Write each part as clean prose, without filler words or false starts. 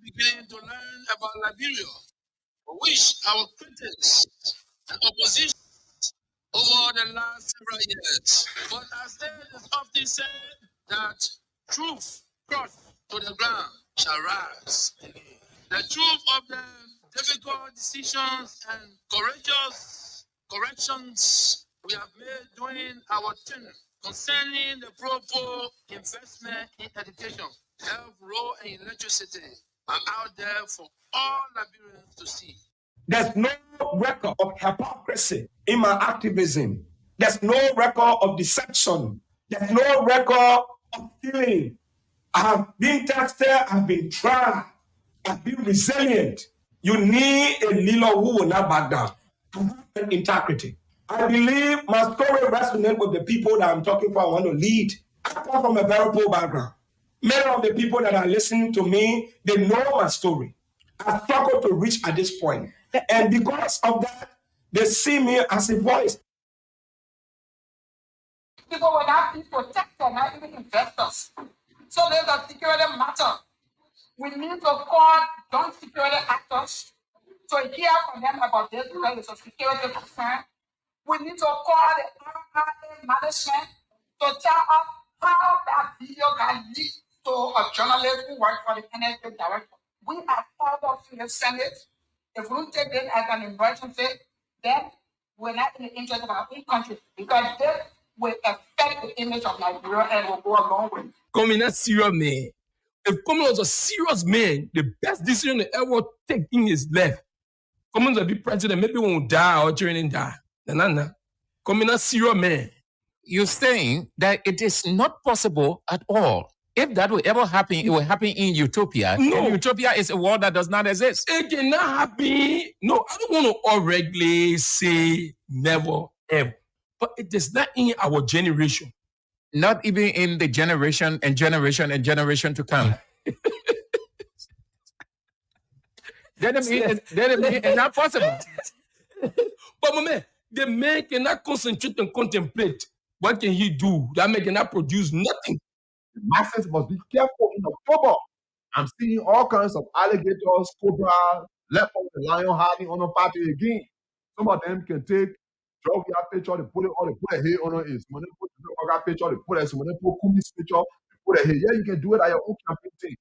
began to learn about Liberia, for which our critics and opposition over the last several years. But as it is often said that truth crushed to the ground shall rise again. The truth of the difficult decisions and courageous corrections we have made during our tenure concerning the proper investment in education, health, road, and electricity are out there for all Liberians to see. There's no record of hypocrisy in my activism. There's no record of deception. There's no record of stealing. I have been tested, I've been tried, I've been resilient. You need a leader who will not back down. And integrity. I believe my story resonates with the people that I'm talking for. I want to lead. I come from a very poor background. Many of the people that are listening to me, they know my story. I struggle to reach at this point. And because of that, they see me as a voice. People will not be protected, not even investors. So there's a security matter. We need to call joint security actors to hear from them about this because it's a security concern. We need to call the RIA management to tell us how that video got leaked to a journalist who worked for the NSA director. We are called up to the Senate. If we don't take this as an emergency, then we're not in the interest of our own country because this will affect the image of Nigeria and will go a long way. Coming a serious man. If Common was a serious man, the best decision he ever taking is left. Common will be president, maybe won't die or training die. Nah. Coming a serious man. You're saying that it is not possible at all. If that will ever happen, it will happen in utopia. No. And utopia is a world that does not exist. It cannot happen. No, I don't want to already say never, ever. But it is not in our generation. Not even in the generation and generation and generation to come. That is not possible. But my man, the man cannot concentrate and contemplate. What can he do? That man cannot produce nothing. The masses must be careful in October. I'm seeing all kinds of alligators, cobra, leopard, lion hiding on a party again. Some of them can take drug your picture, they put it on, they put a hair on it. When they put the drug picture, they put it. When they put Kumi's picture, they put a hair. Yeah, you can do it at your own campaign thing.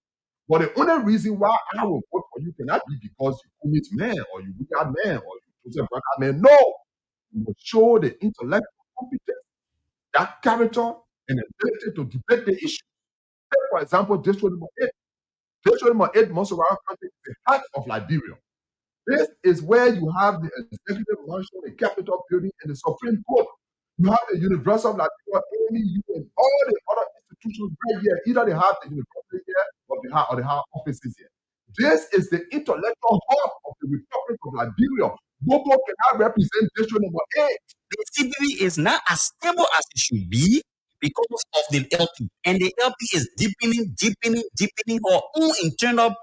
But the only reason why I will vote for you cannot be because you Kumi's man or you Wicked man or you Joseph Branca man. No, you will show the intellectual competence, that character, and ability to debate the issue. Take, for example, District number 8. District number 8, Mosarawa County, is the heart of Liberia. This is where you have the executive mansion, the Capitol building, and the Supreme Court. You have the University of Liberia, AMU, and all the other institutions right here. Either they have the university here or they have offices here. This is the intellectual hub of the Republic of Liberia. Bobo cannot represent District number 8. The CBV is not as stable as it should be because of the LP. And the LP is deepening our own internal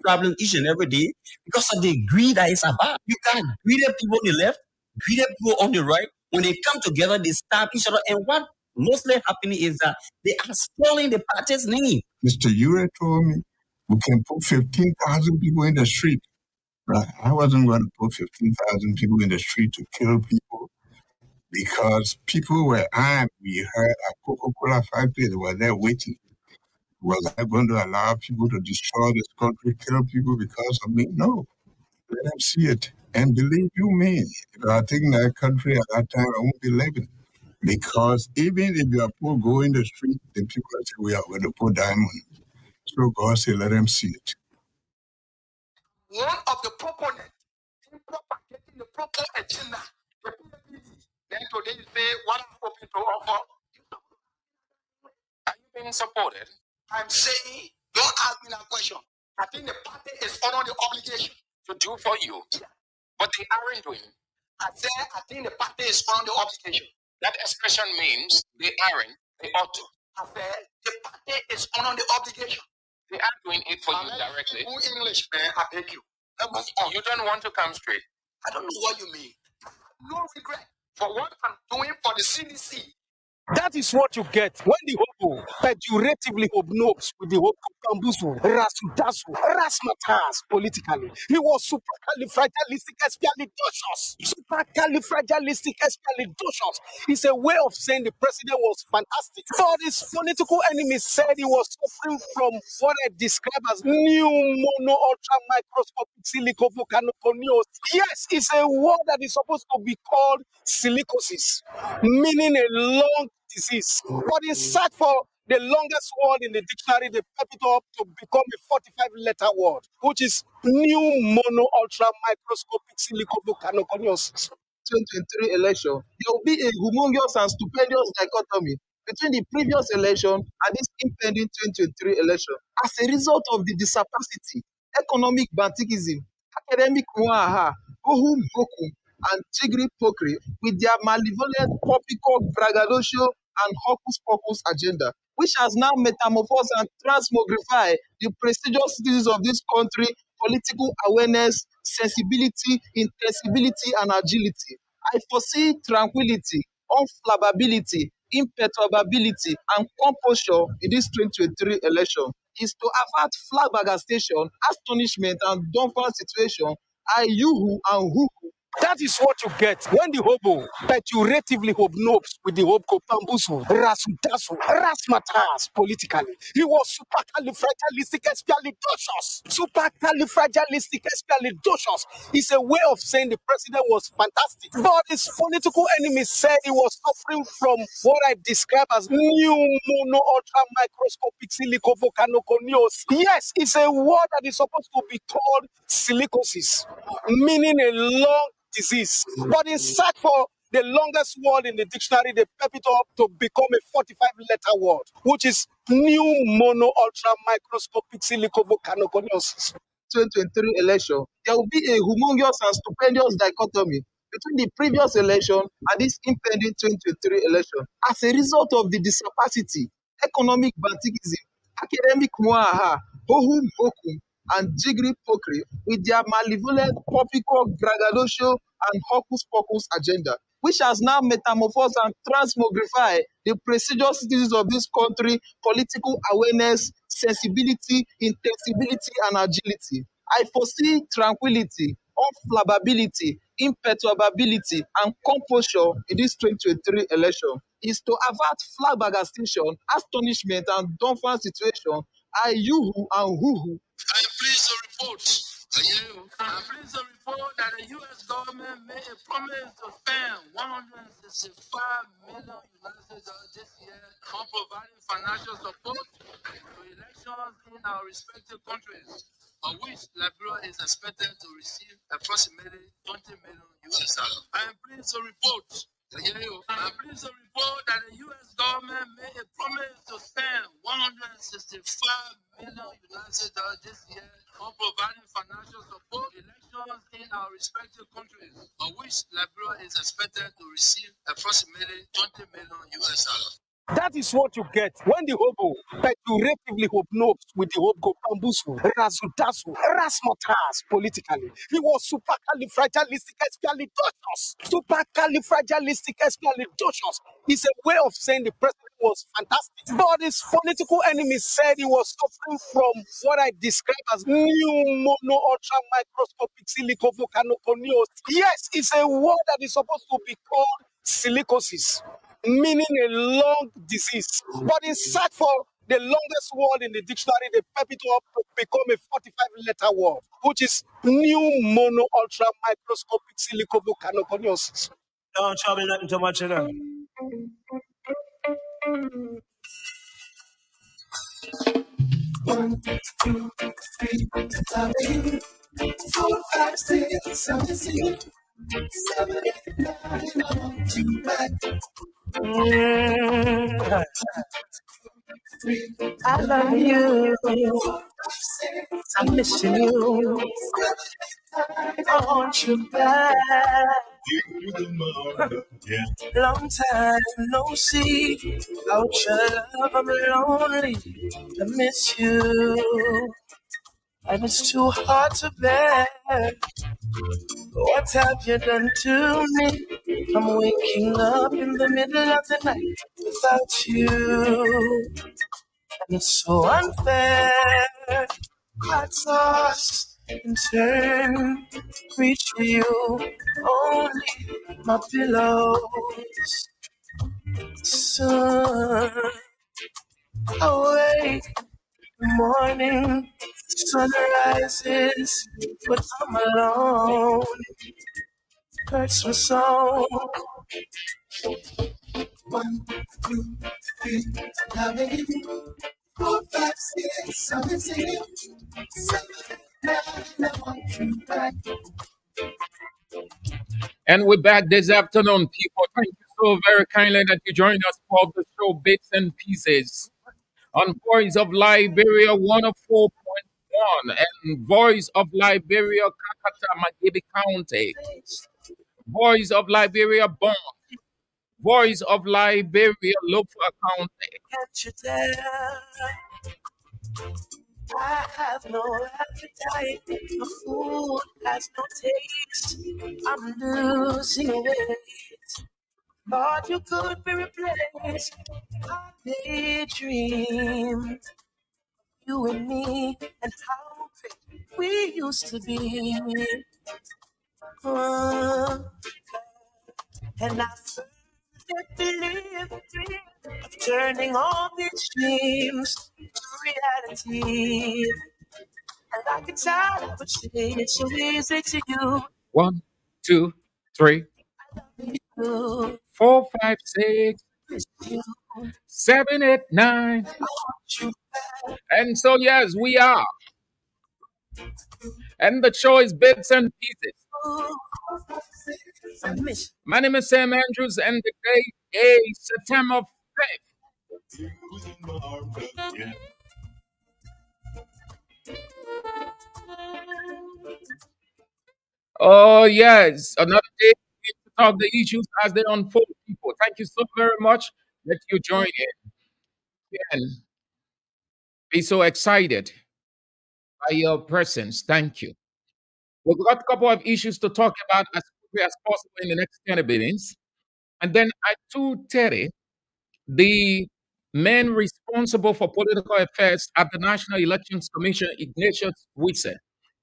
problem each and every day because of the greed that is about. You got greedy people on the left, greedy people on the right. When they come together, they stab each other. And what mostly happening is that they are spoiling the party's name. Mr. Ure told me we can put 15,000 people in the street. Right? I wasn't going to put 15,000 people in the street to kill people because people were armed. We heard a Coca-Cola factory, they were there waiting. Was I going to allow people to destroy this country, kill people because of me? No. Let them see it. And believe you me, if I think that country at that time, I won't be living. Because even if you are poor, go in the street, the people say we are going to put diamond. So God say, let them see it. One of the proponents in propagating the proper agenda, the PDP, then today say what I'm hoping to offer. Are you being supported? I'm saying, don't ask me that question. I think the party is under the obligation To do for you. Yeah. But they aren't doing. I said, I think the party is under the obligation. That expression means they aren't, they ought to. I said, the party is under the obligation. They are doing it for you Unless directly. you speak English, man, I beg you. Let's move on. You don't want to come straight. I don't know what you mean. No regret for what I'm doing for the CDC That is what you get when the hobo pejoratively hobnobs with the hobo bamboozle, rasudasu, rasmatas politically. He was supercalifragilisticexpialidocious. Supercalifragilisticexpialidocious is a way of saying the president was fantastic. But his political enemies said he was suffering from what I describe as new mono ultra microscopic silicovolcanoconiosis. Yes, it's a word that is supposed to be called silicosis, meaning a long disease. But he searched for the longest word in the dictionary, they pep it up to become a 45-letter word, which is new mono ultra microscopic silicovolcanoconiosis. 2023 election, there will be a humongous and stupendous dichotomy between the previous election and this impending 2023 election as a result of the disapacity, economic bantikism, academic muaha, bohum bokum, and jiggery pokery with their malevolent poppycock braggadocio and hocus pocus agenda, which has now metamorphosed and transmogrified the prestigious citizens of this country, political awareness, sensibility, intensibility, and agility. I foresee tranquility, unflappability, imperturbability, and composure in this 2023 election is to avert flabbergastation, astonishment, and dumbfounded situation. I, you, and who. That is what you get when the hobo pejoratively hobnobs with the hobo bamboozle, rasudasu, rasmatas politically. He was supercalifragilisticexpialidocious. Supercalifragilisticexpialidocious is a way of saying the president was fantastic. But his political enemies said he was suffering from what I describe as new mono ultra microscopic silicovolcanoconiosis. Yes, it's a word that is supposed to be called silicosis, meaning a long disease. But in search for the longest word in the dictionary, they pep it up to become a 45-letter word, which is new mono ultra microscopic silicovolcanoconiosis. 2023 election, there will be a humongous and stupendous dichotomy between the previous election and this impending 2023 election as a result of the disapacity, economic bantikism, academic muaha, bohum bokum, and jiggery pokery with their malevolent poppycock braggadocio and hocus pocus agenda, which has now metamorphosed and transmogrified the prestigious citizens of this country, political awareness, sensibility, intensibility, and agility. I foresee tranquility, unflappability, imperturbability, and composure in this 2023 election is to avert flabbergastation, astonishment, and dumbfounded situation. I, you, and who. I am pleased to report. I'm pleased to report that the U.S. government made a promise to spend $165 million this year on providing financial support to elections in our respective countries, of which Liberia is expected to receive approximately $20 million. I am pleased to report. I'm pleased to report that the U.S. government made a promise to spend $165 million this year on providing financial support to elections in our respective countries, of which Liberia is expected to receive approximately $20 million. That is what you get when the hobo pejoratively hobnobs with the hobo bamboozle, rasudasu, rasmatas politically. He was supercalifragilisticexpialidocious. Supercalifragilisticexpialidocious is a way of saying the president was fantastic. But his political enemies said he was suffering from what I describe as new mono ultra microscopic silicovolcanoconiosis. Yes, it's a word that is supposed to be called silicosis, meaning a long disease. But in search for the longest word in the dictionary, they pep it up to become a 45-letter word, which is new mono ultra microscopic silicovolcanoconiosis. Don't trouble nothing too much, you know. 1, 2, 3, 4, 5, 6, 7, 8, 9, on to back. I love you. I'm missing you. I want you back. Long time no see. Out your love, I'm lonely. I miss you. And it's too hard to bear. What have you done to me? I'm waking up in the middle of the night, without you. And it's so unfair. Hot sauce in turn reach for you. Only my pillows. Soon awake, morning, sun rises, but I'm alone. Hurts my soul. 1, 2, 3, loving you. 4, 5, 6, I'm missing you. 7, 8, 9, I want you back. And we're back this afternoon, people. Thank you so very kindly that you joined us for the show Bits and Pieces on Voice of Liberia 104.1 and Voice of Liberia Kakata Magibi County, Voice of Liberia Bon, Voice of Liberia Lofa County. Can't you tell? I have no appetite. My food has no taste. I'm losing weight. Thought you could be replaced. I daydream, you and me, and how great we used to be. Uh, and I firmly believe the dream of turning all these dreams to reality. And I can tell I would say it's so easy to you. 1, 2, 3, You, 4, 5, 6, you, 7, 8, 9. you, And so, yes, we are. And the show is Bits and Pieces. I miss My name is Sam Andrews, and the day is September 5th. Oh, yes, another day to talk the issues as they unfold, people. Thank you so very much that you join in and be so excited by your presence. Thank you. We've got a couple of issues to talk about as quickly as possible in the next 10 minutes. And then at 2:30, the man responsible for political affairs at the National Elections Commission, Ignatius Witse,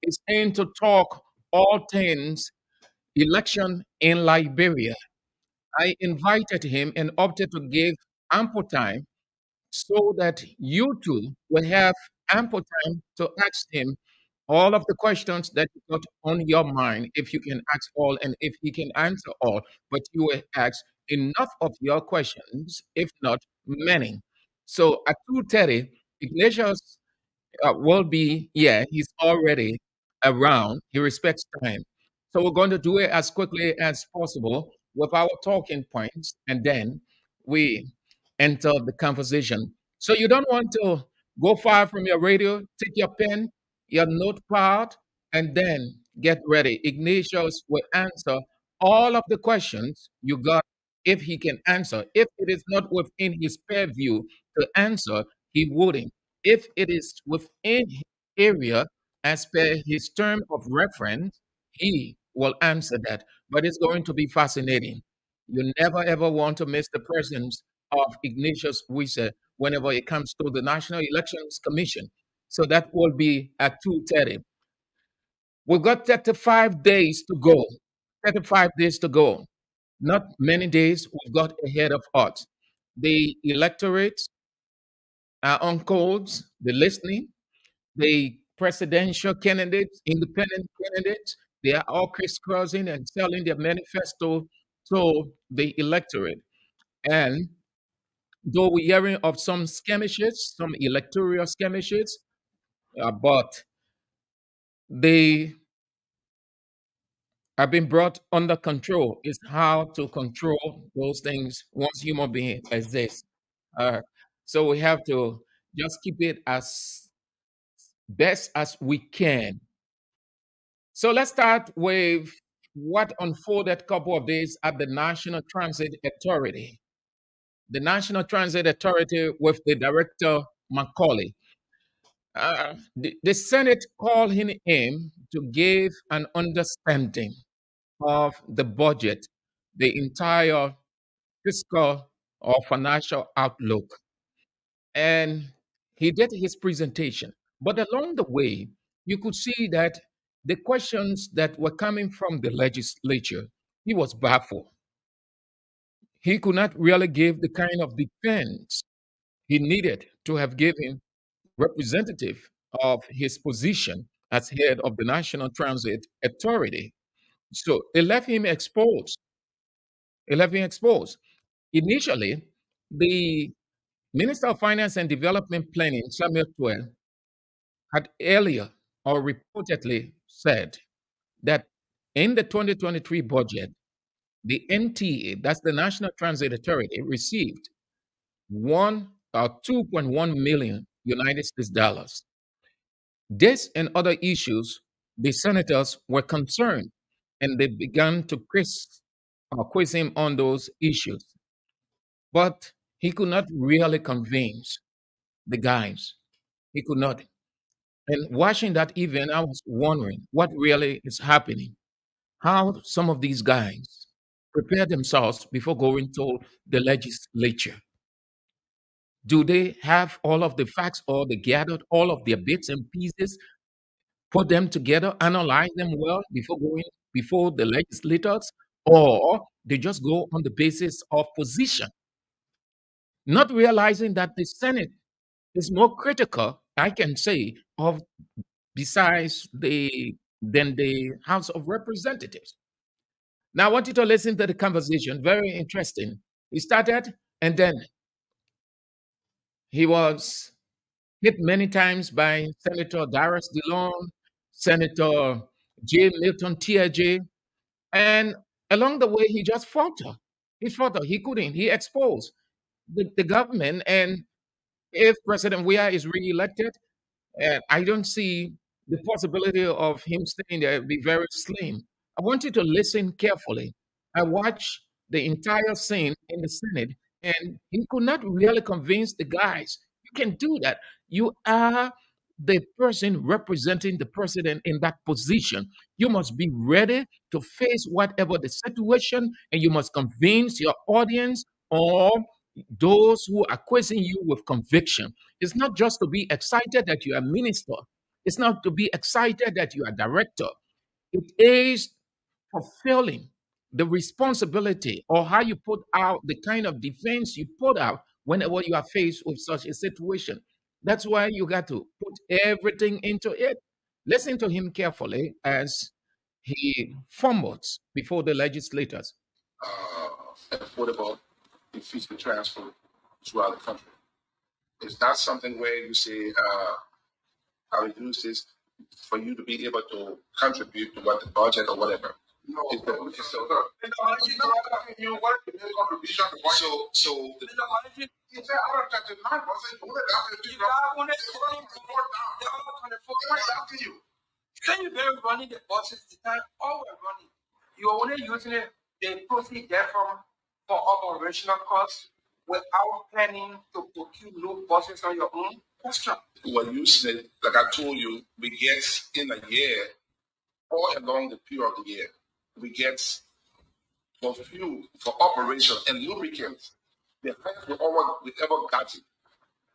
is in to talk all things election in Liberia. I invited him and opted to give ample time so that you two will have ample time to ask him all of the questions that you got on your mind, if you can ask all and if he can answer all, but you will ask enough of your questions, if not many. So at 2:30, Ignatius will be, yeah, he's already around. He respects time. So we're going to do it as quickly as possible with our talking points, and then we enter the conversation. So you don't want to go far from your radio, take your pen, your notepad, and then get ready. Ignatius will answer all of the questions you got if he can answer. If it is not within his purview to answer, he wouldn't. If it is within his area, as per his term of reference, he will answer that. But it's going to be fascinating. You never ever want to miss the presence of Ignatius Wise whenever it comes to the National Elections Commission. So that will be at 2:30. We've got 35 days to go. 35 days to go. Not many days we've got ahead of us. The electorate are on codes, they're listening. The presidential candidates, independent candidates, they are all crisscrossing and selling their manifesto to the electorate. And though we're hearing of some skirmishes, some electoral skirmishes, but they have been brought under control. Is how to control those things once human being exists. Uh, so we have to just keep it as best as we can. So let's start with what unfolded a couple of days at the National Transit Authority. The National Transit Authority with the director Macaulay. The Senate called him in to give an understanding of the budget, the entire fiscal or financial outlook. And he did his presentation. But along the way, you could see that the questions that were coming from the legislature, he was baffled. He could not really give the kind of defense he needed to have given representative of his position as head of the National Transit Authority. So it left him exposed. It left him exposed. Initially, the Minister of Finance and Development Planning, Samuel Twell, had earlier or reportedly said that in the 2023 budget, the NTA, that's the National Transit Authority, received 2.1 million United States dollars. This and other issues, the senators were concerned and they began to quiz him on those issues. But he could not really convince the guys. He could not. And watching that event, I was wondering what really is happening. How some of these guys prepare themselves before going to the legislature. Do they have all of the facts, or they gathered all of their bits and pieces, put them together, analyze them well before going before the legislators, or they just go on the basis of position, not realizing that the Senate is more critical, I can say, of besides the than the House of Representatives. Now I want you to listen to the conversation. Very interesting. He started, and then he was hit many times by Senator Darius DeLong, Senator J. Milton TJ, and along the way, he just faltered. He faltered. He couldn't. He exposed the government. And if President Weah is reelected, I don't see the possibility of him staying there be very slim. I want you to listen carefully. I watched the entire scene in the Senate, and he could not really convince the guys. You can do that. You are the person representing the president in that position. You must be ready to face whatever the situation, and you must convince your audience or those who are quizzing you with conviction. It's not just to be excited that you are minister. It's not to be excited that you are director. It is fulfilling the responsibility, or how you put out the kind of defense you put out whenever you are faced with such a situation. That's why you got to put everything into it. Listen to him carefully as he fumbles before the legislators. Affordable efficient transport throughout the country. It's not something where you say, I will use this for you to be able to contribute to what the budget or whatever. No, it's the you work to make contribution to budget. So the it's out of the man wasn't doing it. When you were running the buses, the time all were running. You are only using it, the proceeds therefrom for operational costs without planning to procure new buses on your own. Question. Well, you said, like I told you, we get in a year, all along the period of the year, we get for fuel, for operation and lubricants. The highest we ever got it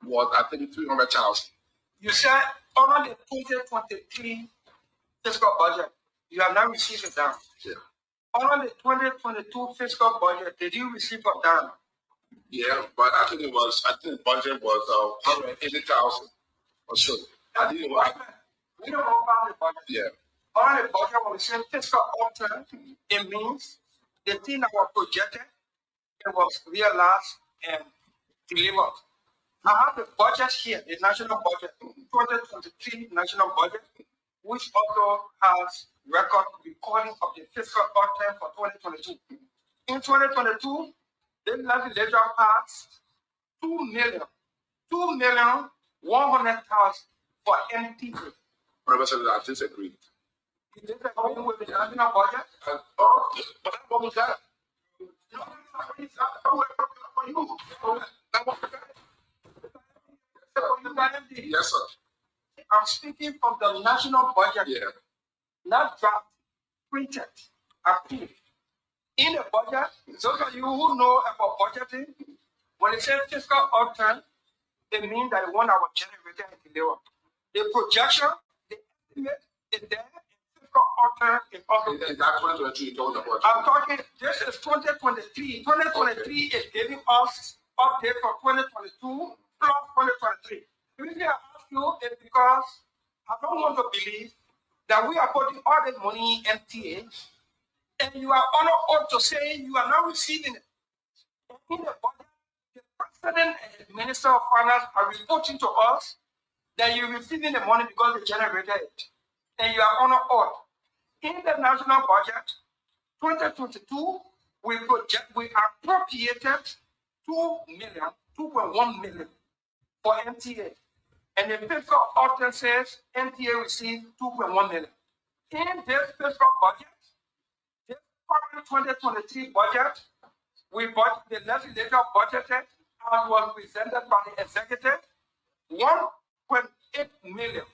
was, I think, 300,000. You said on the 2023 fiscal budget, you have not received a dime. Yeah. On the 2022 fiscal budget, did you receive a dime? Yeah, but I think the budget was 180,000 or so. We don't know about the budget. Yeah. On the budget, when we say fiscal option, it means the thing that was projected, it was realized and delivered. I have the budget here, the national budget, 2023 national budget, which also has recording of the fiscal option for 2022. In 2022, the legislature passed 2,100,000 for MTA. Professor, I disagree. You disagree with the national budget? But what was that? Yes, sir. I'm speaking from the national budget. Yeah. Not draft, printed, approved. In the budget, those of you who know about budgeting, When they say fiscal upturn, it means that the one that was generated and delivered. The projection, the estimate is there. Fiscal upturn is also there. Is that 2023 you told about? I'm talking, this is 2023. 2023 is giving us update for 2022 plus 2023. The reason I ask you is because I don't want to believe that we are putting all this money in MTA and you are on oath to say you are not receiving it. In the budget, the president and the minister of finance are reporting to us that you're receiving the money because they generated it. And you are on oath. In the national budget, 2022, we appropriated 2.1 million for MTA. And the fiscal order says MTA received 2.1 million. In this fiscal budget, this current 2023 budget, the legislature budgeted, as was presented by the executive, 1.8 million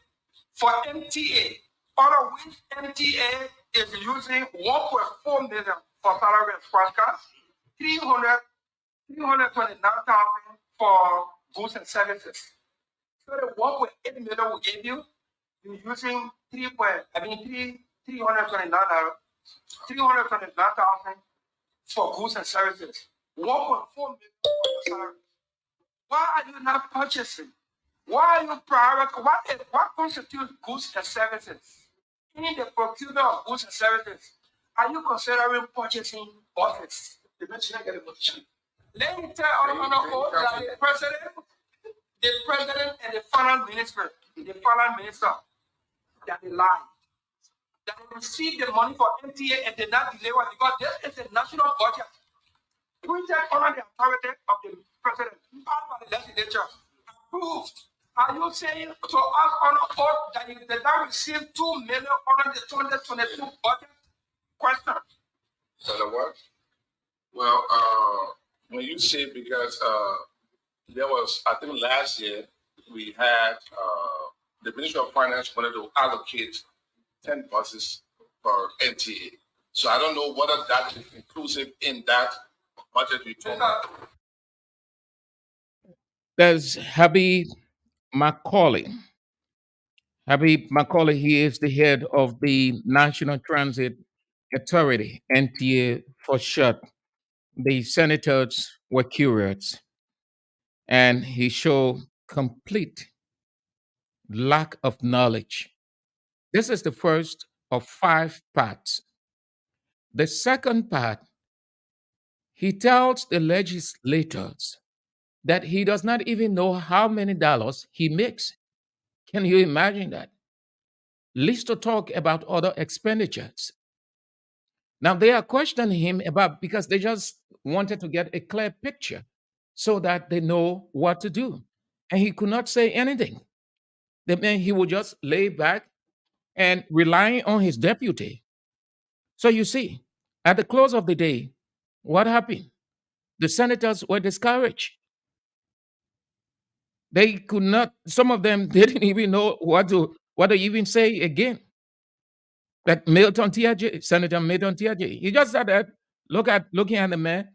for MTA, out of which MTA is using 1.4 million for salary and scratch cards, 329,000 for goods and services. So the 1.8 million we gave you, you're using 329,000 for goods and services. 1.4 million for your salary. Why are you not purchasing? Why are you prioritizing? What constitutes goods and services? In the procurement of goods and services, are you considering purchasing buses? Let me tell you that the president and the finance minister, that they lied. That they received the money for MTA and did not deliver because this is a national budget. Printed under the authority of the president, passed by the legislature, approved. Are you saying to us on oath that you did not receive 2 million under the 2022 budget? Question. So the what? Well, when you say because there was, I think last year we had the Ministry of Finance wanted to allocate 10 buses for NTA. So I don't know whether that is inclusive in that budget you told me. There's Habib Macaulay. Habib Macaulay, he is the head of the National Transit Authority, NTA for short. The senators were curious, and he showed complete lack of knowledge. This is the first of 5 parts. The second part, he tells the legislators that he does not even know how many dollars he makes. Can you imagine that? Least to talk about other expenditures. Now they are questioning him about because they just wanted to get a clear picture so that they know what to do. And he could not say anything. That meant he would just lay back and rely on his deputy. So you see, at the close of the day, what happened? The senators were discouraged. They could not, some of them didn't even know what to even say again. That Milton Tiaje, Senator Milton Tiaje, he just said that, looking at the man,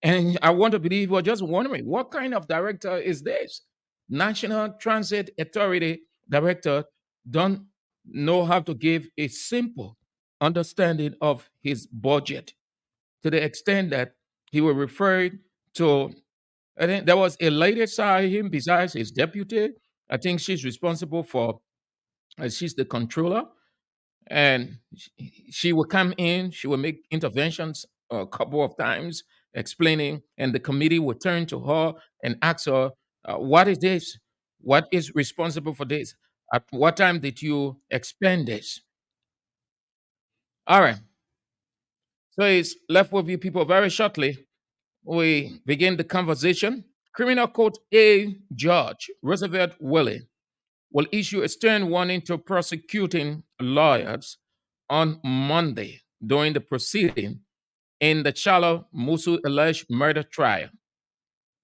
and I want to believe he was just wondering, what kind of director is this? National Transit Authority director don't know how to give a simple understanding of his budget to the extent that he will refer to, I think there was a lady saw him besides his deputy. I think she's responsible for, she's the controller, and she will come in, she will make interventions a couple of times explaining, and the committee will turn to her and ask her, what is this? What is responsible for this? At what time did you expend this? All right. So it's left with you people very shortly. We begin the conversation. Criminal Court A Judge Roosevelt Willie will issue a stern warning to prosecuting lawyers on Monday during the proceeding in the Chala Musu alleged murder trial.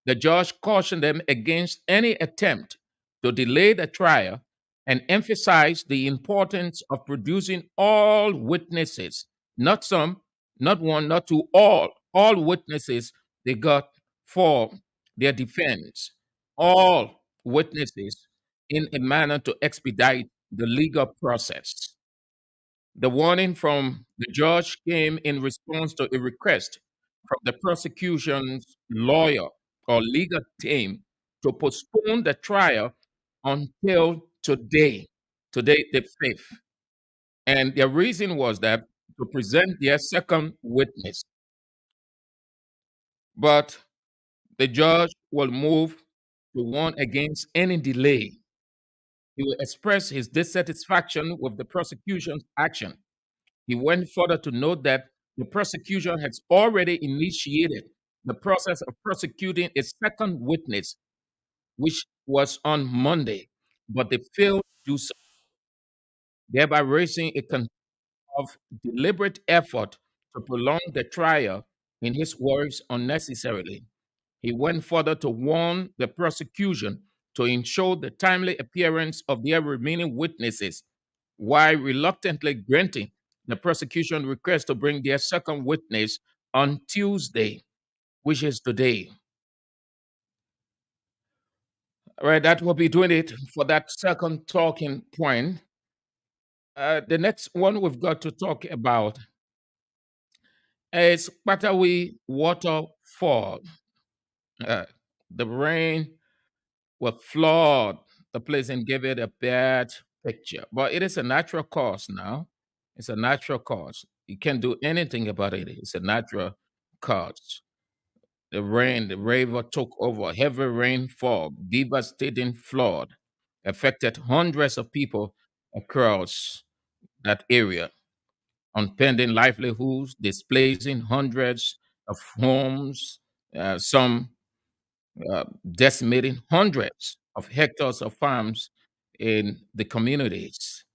The judge cautioned them against any attempt to delay the trial and emphasized the importance of producing all witnesses, not some, not one, not two, all witnesses they got for their defense, all witnesses, in a manner to expedite the legal process. The warning from the judge came in response to a request from the prosecution's lawyer or legal team to postpone the trial until today the 5th. And the reason was that to present their second witness. But the judge will move to warn against any delay. He will express his dissatisfaction with the prosecution's action. He went further to note that the prosecution has already initiated the process of prosecuting a second witness, which was on Monday, but they failed to do so, thereby raising a concern of deliberate effort to prolong the trial, in his words, unnecessarily. He went further to warn the prosecution to ensure the timely appearance of their remaining witnesses, while reluctantly granting the prosecution request to bring their second witness on Tuesday, which is today. All right, that will be doing it for that second talking point. The next one we've got to talk about is Patawi waterfall. Uh, the rain will flood the place and give it a bad picture. But it is a natural cause now. It's a natural cause. You can't do anything about it. It's a natural cause. The rain, the river took over. Heavy rainfall, devastating flood affected hundreds of people across that area, unpending livelihoods, displacing hundreds of homes, some decimating hundreds of hectares of farms in the communities.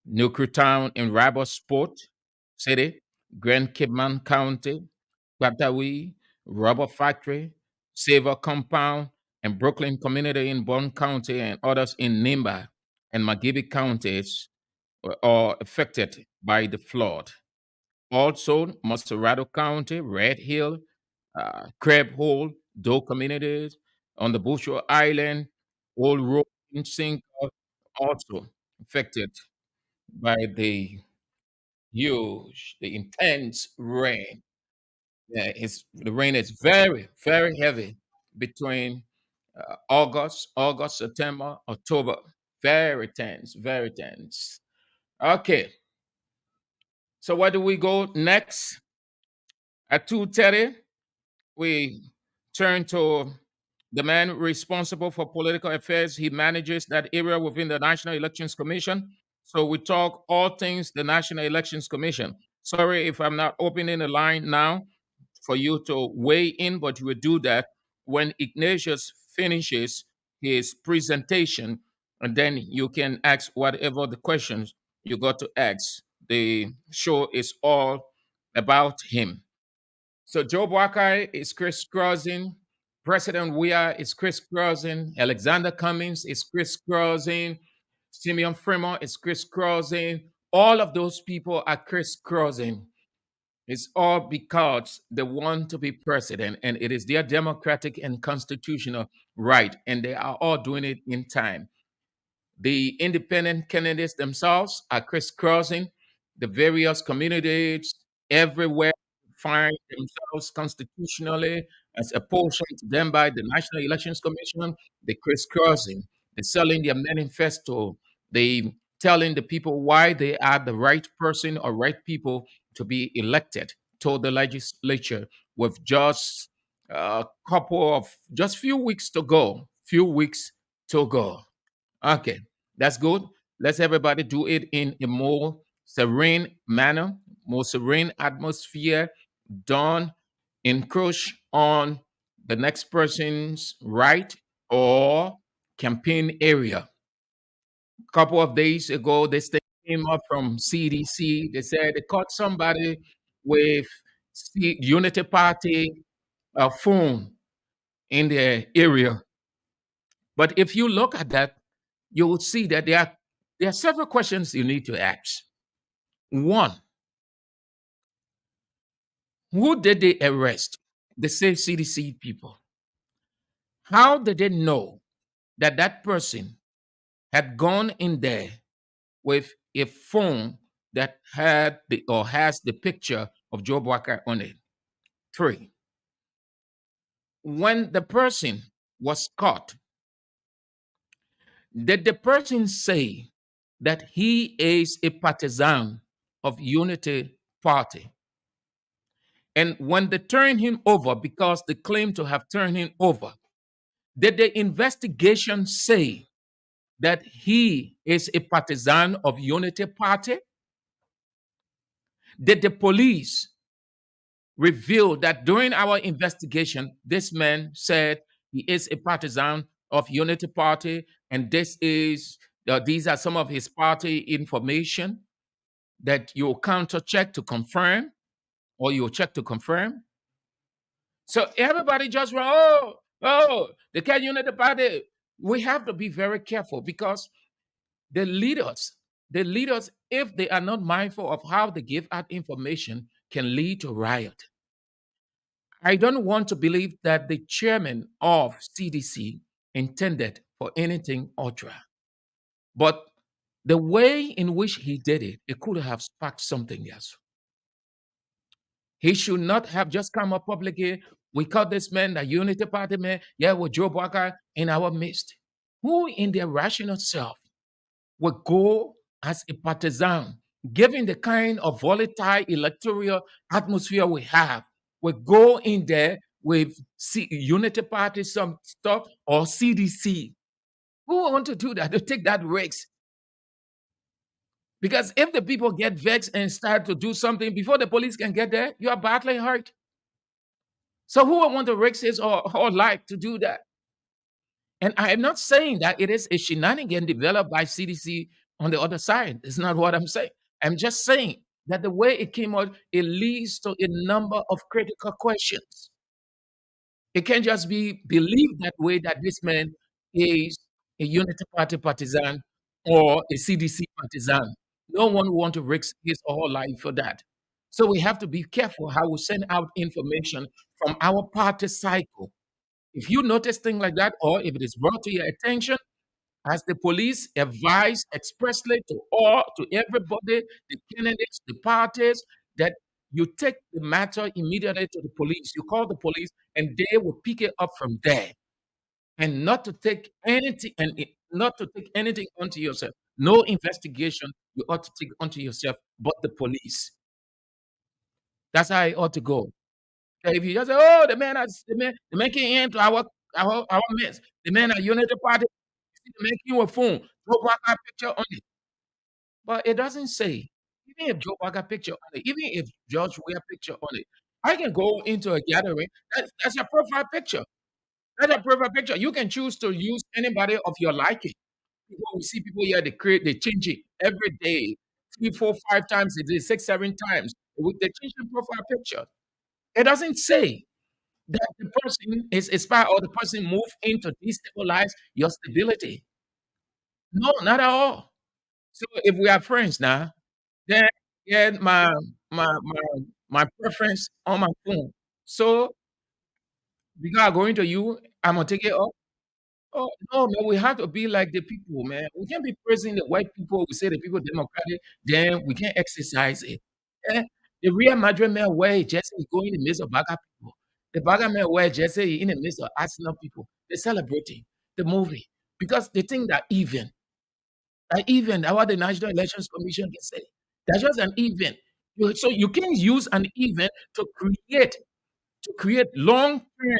Nuclear Town in Rabosport City, Grand Kidman County, Batawi, Rubber Factory, Savor Compound, and Brooklyn Community in Bond County, and others in Nimba and Magibi counties were all affected by the flood. Also, Macerado County, Red Hill, Crab Hole, Doe communities on the Bushel Island, Old Road in Cinco, also affected by the intense rain. Yeah, the rain is very, very heavy between August, September, October. Very tense, very tense. Okay, so where do we go next? At 2:30, we turn to the man responsible for political affairs. He manages that area within the National Elections Commission. So we talk all things the National Elections Commission. Sorry if I'm not opening the line now for you to weigh in, but we do that when Ignatius finishes his presentation, and then you can ask whatever the questions you got to ask. The show is all about him. So Joe Buckeye is crisscrossing. President Weah is crisscrossing. Alexander Cummings is crisscrossing. Simeon Fremont is crisscrossing. All of those people are crisscrossing. It's all because they want to be president, and it is their democratic and constitutional right, and they are all doing it in time. The independent candidates themselves are crisscrossing the various communities everywhere, find themselves constitutionally as apportioned to them by the National Elections Commission. They're crisscrossing, they're selling their manifesto, they telling the people why they are the right person or right people to be elected to the legislature with just a couple of just few weeks to go. Few weeks to go. Okay, that's good. Let's everybody do it in a more serene manner, more serene atmosphere. Don't encroach on the next person's right or campaign area. A couple of days ago, this thing came up from CDC. They said they caught somebody with Unity Party phone in their area. But if you look at that, you will see that there are several questions you need to ask. One, who did they arrest? They say CDC people. How did they know that that person had gone in there with a phone that had the or has the picture of Joe Walker on it? Three, when the person was caught, did the person say that he is a partisan of Unity Party? And when they turned him over, because they claim to have turned him over, did the investigation say that he is a partisan of Unity Party? Did the police reveal that during our investigation, this man said he is a partisan of Unity Party, and these are some of his party information that you'll counter check to confirm, or you'll check to confirm? So everybody just went, the Cat Unity Party. We have to be very careful because the leaders, if they are not mindful of how they give out information, can lead to riot. I don't want to believe that the chairman of CDC intended for anything ultra, but the way in which he did it, it could have sparked something else. He should not have just come up publicly. We call this man the Unity Party man. Yeah, with Joe Walker in our midst. Who in their rational self would go as a partisan, given the kind of volatile electoral atmosphere we have, would go in there with Unity Party, some stuff, or CDC? Who want to do that, to take that risk? Because if the people get vexed and start to do something before the police can get there, you are badly hurt. So who would want to risk his or life to do that? And I am not saying that it is a shenanigan developed by CDC on the other side. It's not what I'm saying. I'm just saying that the way it came out, it leads to a number of critical questions. It can't just be believed that way, that this man is a Unity Party partisan or a CDC partisan. No one will want to risk his or her life for that. So we have to be careful how we send out information from our party cycle. If you notice things like that, or if it is brought to your attention, as the police advise expressly to everybody, the candidates, the parties, that you take the matter immediately to the police. You call the police, and they will pick it up from there, and not to take anything not to take anything onto yourself. No investigation you ought to take onto yourself, but the police. That's how it ought to go. So if you just say, "Oh, the man came into our midst. The man at Unity Party, the man came with phone, Joe Walker picture on it." But it doesn't say. Even if Joe Walker picture on it, even if George Weah picture on it, I can go into a gathering. That's your profile picture. That's a profile picture. You can choose to use anybody of your liking. People, we see people here, they change it every day, 3, 4, 5 times a day, 6, 7 times. They change the profile picture. It doesn't say that the person is inspired or the person move in to destabilize your stability. No, not at all. So if we are friends now, then get my preference on my phone. So because I'm going to you, I'm gonna take it off. Oh no, man, we have to be like the people, man. We can't be praising the white people. We say the people democratic, then we can't exercise it. Eh, the Real Madrid man where Jesse is going in the midst of Baga people. The Baga man where Jesse in the midst of Arsenal people. They're celebrating the movie because they think that even what the National Elections Commission can say. That's just an event. So you can use an event to create long-term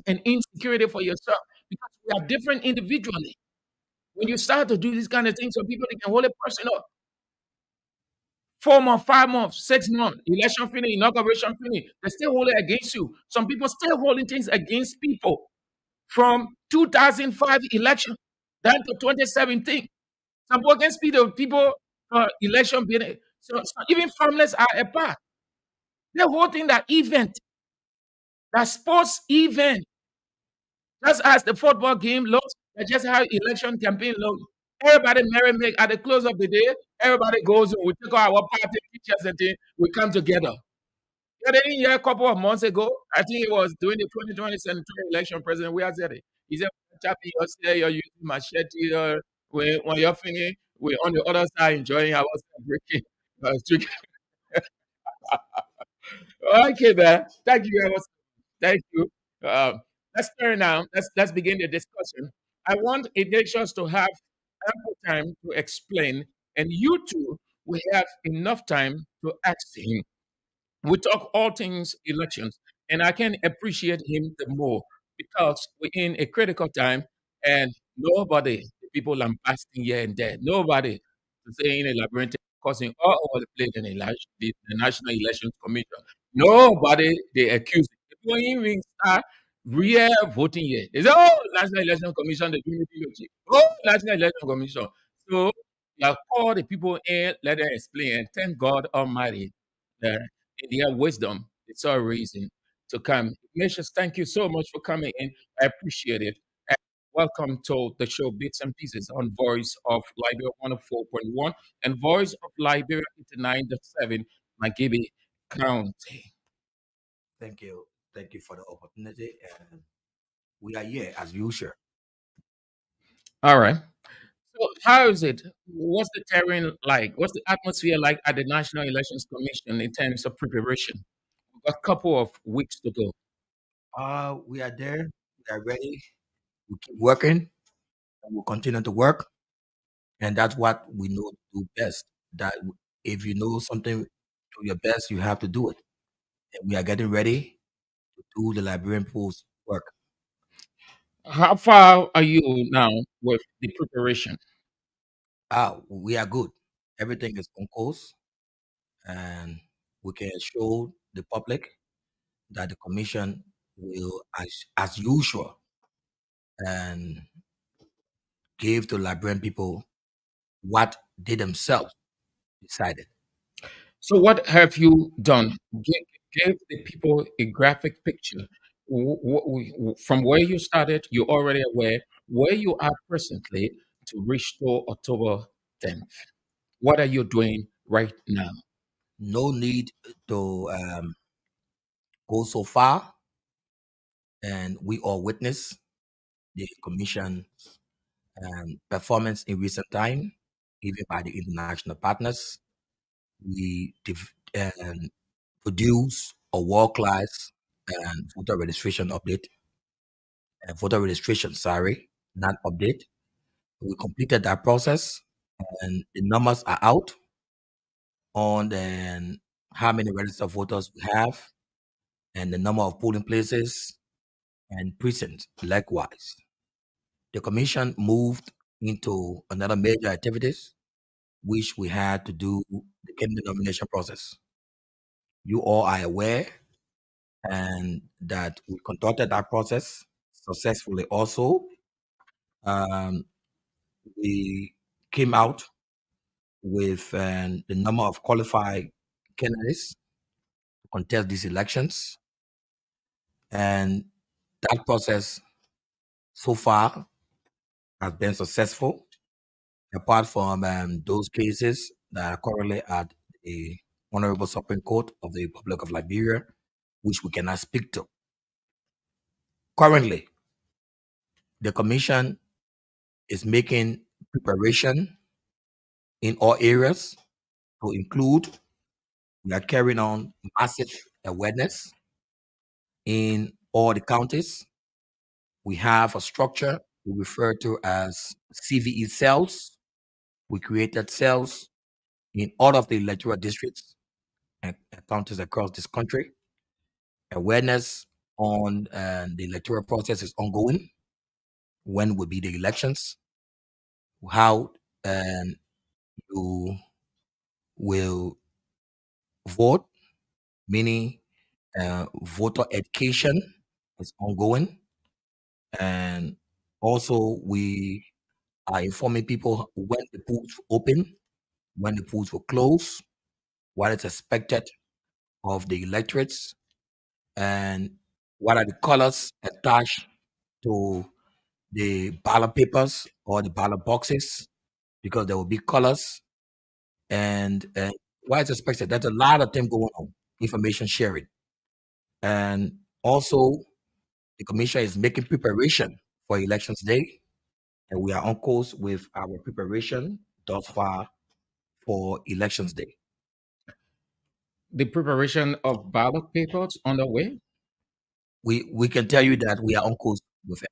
and insecurity for yourself because we are different individually. When you start to do these kind of things, some people they can hold a person up 4 months, 5 months, 6 months, election finish, inauguration finish. They still hold it against you. Some people still holding things against people from 2005 election down to 2017. Some people against people election being so even families are apart. They're holding that event, that sports event, just as the football game looks, that's just how election campaign looks. Everybody merry make at the close of the day. Everybody goes. We take our party pictures and things. We come together. Yeah, they didn't hear a couple of months ago. I think it was during the 2020 senatorial election. President, we are said it. He said, "Chappie, you're using machete. When you're finished, we're on the other side enjoying our breaking." Drinking. Okay, man. Thank you very much. Thank you. Uh, let's turn now. Let's begin the discussion. I want Ignatius to have ample time to explain, and you two will have enough time to ask him. We talk all things elections, and I can appreciate him the more because we're in a critical time, and nobody, the people lambasting here and there, nobody saying a labyrinth causing all over the place in the National Elections Commission. Nobody they accuse. People even start real voting here. They say, "Oh, National Election Commission, the unity. Oh, National Election Commission." So you call the people in, let them explain, and thank God Almighty in their wisdom, it's our reason to come. Ignatius, thank you so much for coming in. I appreciate it. And welcome to the show Bits and Pieces on Voice of Liberia 104.1 and Voice of Liberia 89.7, Magibi County. Thank you. Thank you for the opportunity. And we are here as usual. All right. So, how is it? What's the terrain like? What's the atmosphere like at the National Elections Commission in terms of preparation? We've got a couple of weeks to go. We are there. We are ready. We keep working and we'll continue to work. And that's what we know to do best. That if you know something, do your best, you have to do it. And we are getting ready to do the Liberian Post work. How far are you now with the preparation? We are good. Everything is on course, and we can show the public that the commission will, as usual, and give to Liberian people what they themselves decided. So, what have you done? Give the people a graphic picture. From where you started, you're already aware where you are presently to reach to October 10th. What are you doing right now? No need to go so far, and we all witness the commission's performance in recent time, even by the international partners. We produce a world-class voter registration update, voter registration, sorry, not update. We completed that process, and the numbers are out on how many registered voters we have, and the number of polling places and precincts. Likewise, the commission moved into another major activities, which we had to do the candidate nomination process. You all are aware, and that we conducted that process successfully. Also, um, we came out with the number of qualified candidates to contest these elections, and that process so far has been successful. Apart from those cases that are currently at the Honorable Supreme Court of the Republic of Liberia, which we cannot speak to. Currently, the commission is making preparation in all areas to include, we are carrying on massive awareness in all the counties. We have a structure we refer to as CVE cells. We created cells in all of the electoral districts and counties across this country. Awareness on the electoral process is ongoing. When will be the elections? How you will vote, meaning voter education is ongoing. And also, we are informing people when the polls open, when the polls will close, what is expected of the electorates, and what are the colors attached to the ballot papers or the ballot boxes, because there will be colors and what is expected. There's a lot of things going on, information sharing. And also, the commission is making preparation for Elections Day, and we are on course with our preparation thus far for Elections Day. The preparation of ballot papers underway. We can tell you that we are on course with it,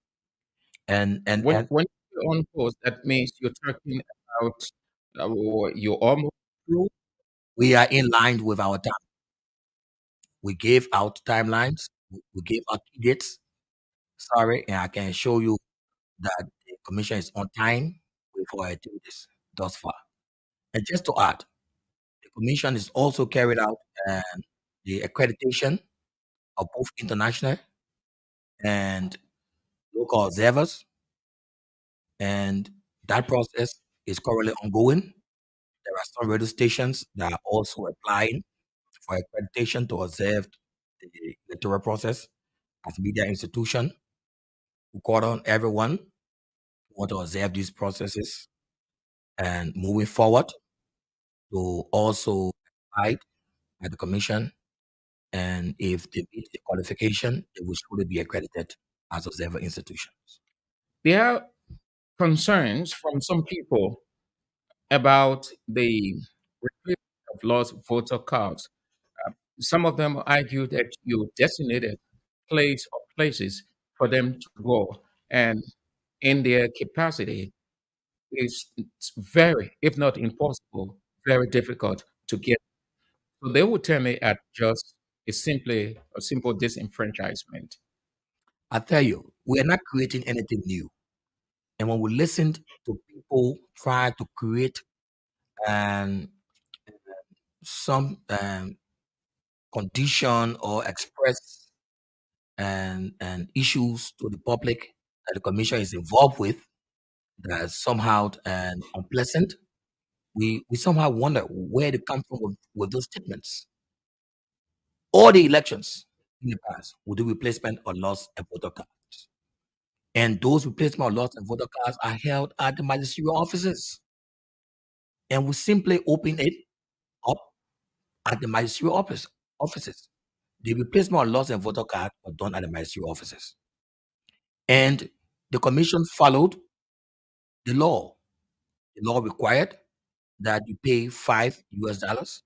and When you're on course, that means you're talking about you're almost through. we are in line with our time. We gave out timelines, we gave out key dates. Sorry, and I can show you that the commission is on time with our activities thus far. And just to add, the commission is also carried out the accreditation of both international and local observers, and that process is currently ongoing. There are some radio stations that are also applying for accreditation to observe the electoral process. As media institution, we call on everyone who want to observe these processes and moving forward to also apply at the commission. And if they meet the qualification, they will surely be accredited as observer institutions. There are concerns from some people about the replacement of lost voter cards. Some of them argue that you designated place or places for them to go, and in their capacity, it's very, if not impossible, very difficult to get. So they would tell me at just it's simply a simple disenfranchisement. I tell you, we are not creating anything new. And when we listened to people try to create um, some condition or express and issues to the public that the commission is involved with that is somehow unpleasant, we somehow wonder where they come from with those statements. All the elections in the past with the replacement or loss of voter cards. And those replacement or loss of voter cards are held at the magisterial offices. And we simply open it up at the magisterial offices. The replacement or loss of voter card were done at the magisterial offices. And the commission followed the law. The law required that you pay $5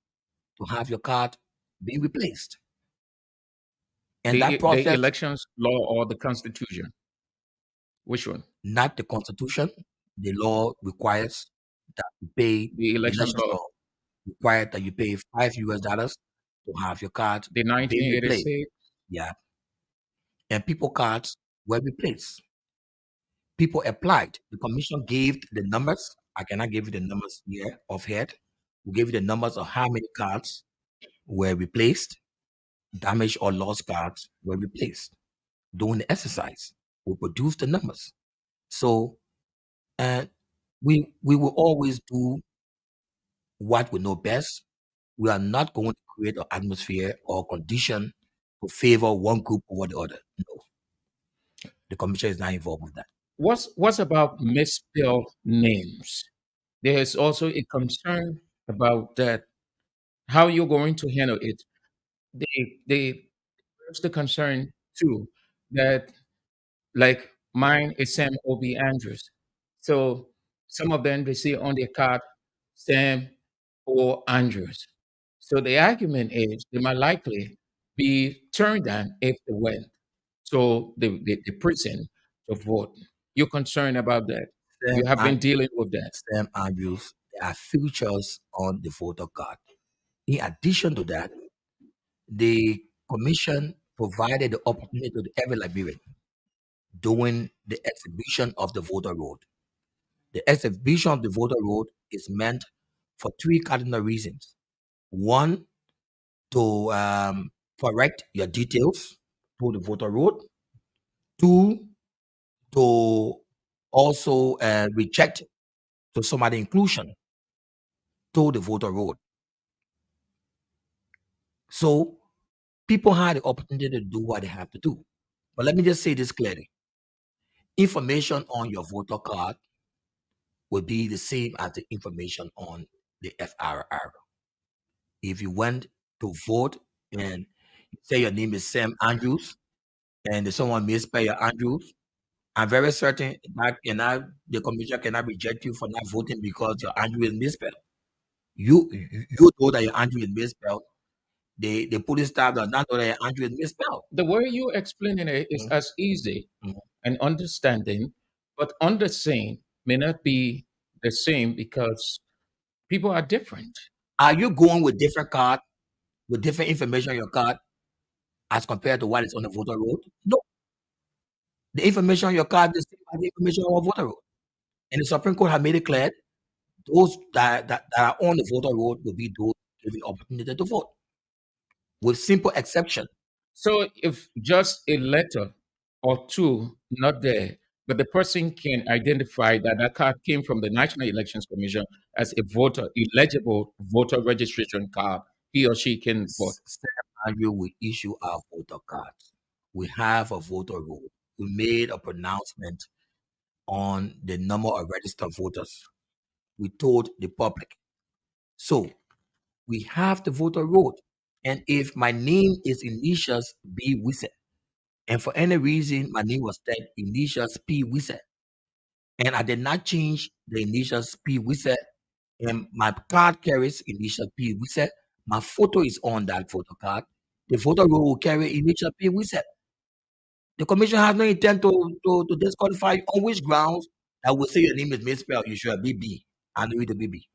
to have your card being replaced. And that The process, elections law or the constitution? Which one? not the constitution, the law requires that you pay The the election elections law, law required that you pay $5 to have your card the being replaced. 1986. Yeah. And people cards were replaced. People applied. The commission gave the numbers. I cannot give you the numbers here offhand. We gave you the numbers of how many cards were replaced, damaged or lost cards were replaced. During the exercise, we produced the numbers. So we will always do what we know best. We are not going to create an atmosphere or condition to favor one group over the other. No, the commission is not involved with that. What's about misspelled names? There is also a concern about that. How you're going to handle it? There's the concern too that like mine is Sam Obi Andrews. So some of them they see on their card Sam or Andrews. So the argument is they might likely be turned down if they win. So the prison to vote. You're concerned about that. Sam You have been and dealing with that. Sam Andrews, there are features on the voter card. In addition to that, the commission provided the opportunity to every Liberian during the exhibition of the voter road. The exhibition of the voter road is meant for three cardinal reasons. One, to correct your details to the voter road. Two, to also reject to some of the inclusion to the voter road. So people had the opportunity to do what they have to do. But let me just say this clearly. Information on your voter card will be the same as the information on the FRR. If you went to vote and you say your name is Sam Andrews and someone misspell your Andrews, I'm very certain that the commission cannot reject you for not voting because your Andrew is misspelled. You know that your Andrew is misspelled. The police staff does not know that your Andrew is misspelled. The way you explaining it is as easy and understanding, but understanding may not be the same because people are different. Are you going with different card, with different information on your card as compared to what is on the voter roll? No. The information on your card is the same as the information on the voter roll. And the Supreme Court have made it clear those that are on the voter roll will be those given opportunity to vote, with simple exception. So if just a letter or two not there, but the person can identify that that card came from the National Elections Commission as a voter eligible voter registration card, he or she can vote. Andrew will issue our voter cards. We have a voter roll. We made a pronouncement on the number of registered voters. We told the public. So we have the voter roll. And if my name is initials B. Wisse, and for any reason my name was said initials P. Wisse, and I did not change the initials P. Wisse, and my card carries initial P. Wisse, my photo is on that photo card, the voter roll will carry initial P. Wisse. The commission has no intent to disqualify you on which grounds I will say your name is misspelled. You should be B. I know the BB.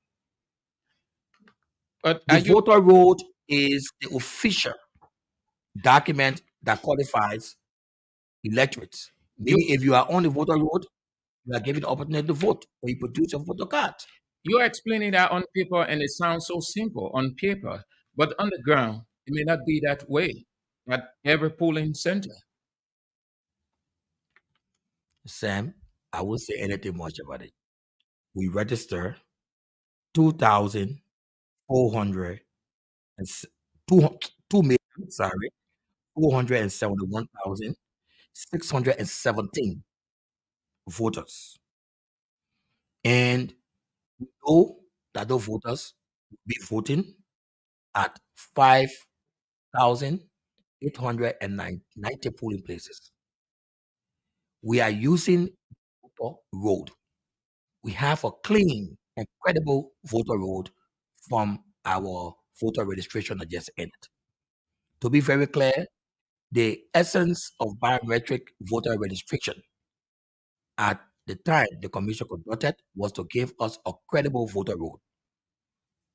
But The voter roll is the official document that qualifies electorates. Meaning, if you are on the voter roll, you are given the opportunity to vote when you produce your voter card. you're explaining that on paper and it sounds so simple on paper, but on the ground, it may not be that way at every polling center. Sam, I won't say anything much about it. We register 2,400 and 2,471,617 voters. And we know that those voters will be voting at 5,890 polling places. We are using voter roll. We have a clean and credible voter roll from our voter registration that just ended. To be very clear, the essence of biometric voter registration at the time the commission conducted was to give us a credible voter roll.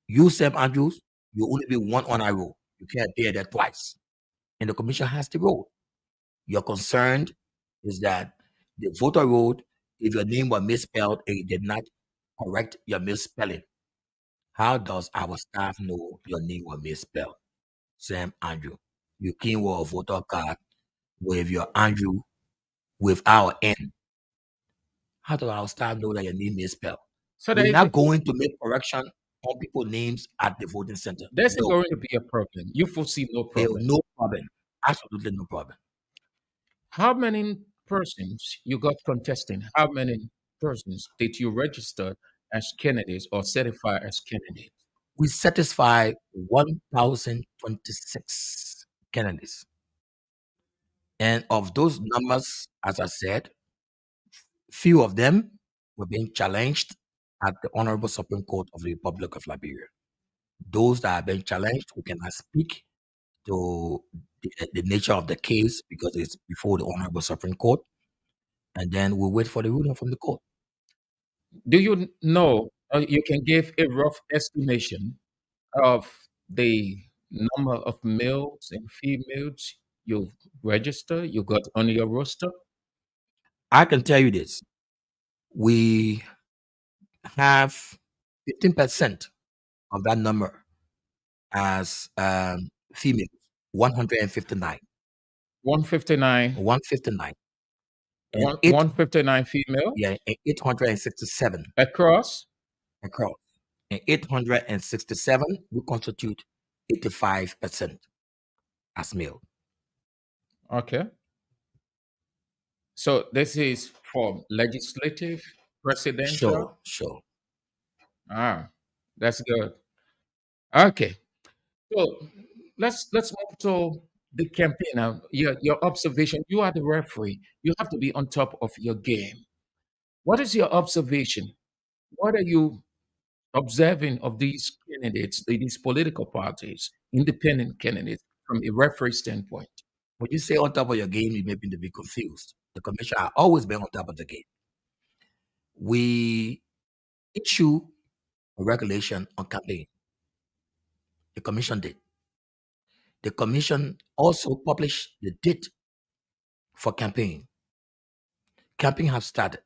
You, Sam Andrews, you only be one on our roll. You can't be there twice. And the commission has the roll. Your concern is that the voter roll, if your name was misspelled and it did not correct your misspelling, how does our staff know your name was misspelled? Sam Andrew. You came with a voter card with your Andrew with our N. How do our staff know that your name is spelled? So We're not going to make correction on people's names at the voting center. There's No. going to be a problem. You foresee no problem. No problem. Absolutely no problem. How many persons you got contesting? How many persons did you register as candidates or certify as candidates? We satisfy 1,026 candidates. And of those numbers, as I said, few of them were being challenged at the Honorable Supreme Court of the Republic of Liberia. Those that have been challenged, we cannot speak to the nature of the case because it's before the Honorable Supreme Court. And then we'll wait for the ruling from the court. Do you know, you can give a rough estimation of the number of males and females you register, you got on your roster? I can tell you this. We have 15% of that number as females, 159. 159. 159. And 159 female? Yeah, and 867. Across? Across. And 867 will constitute 85% as male. Okay. So this is for legislative, presidential? Sure. Ah, that's good. Okay. So let's move to the campaign. Now, your observation. You are the referee. You have to be on top of your game. What is your observation? What are you observing of these candidates, these political parties, independent candidates, from a referee standpoint? When you say on top of your game, you may be to be confused. The commission has always been on top of the game. We issue a regulation on campaign. The commission did. The commission also published the date for campaign. Campaign have started.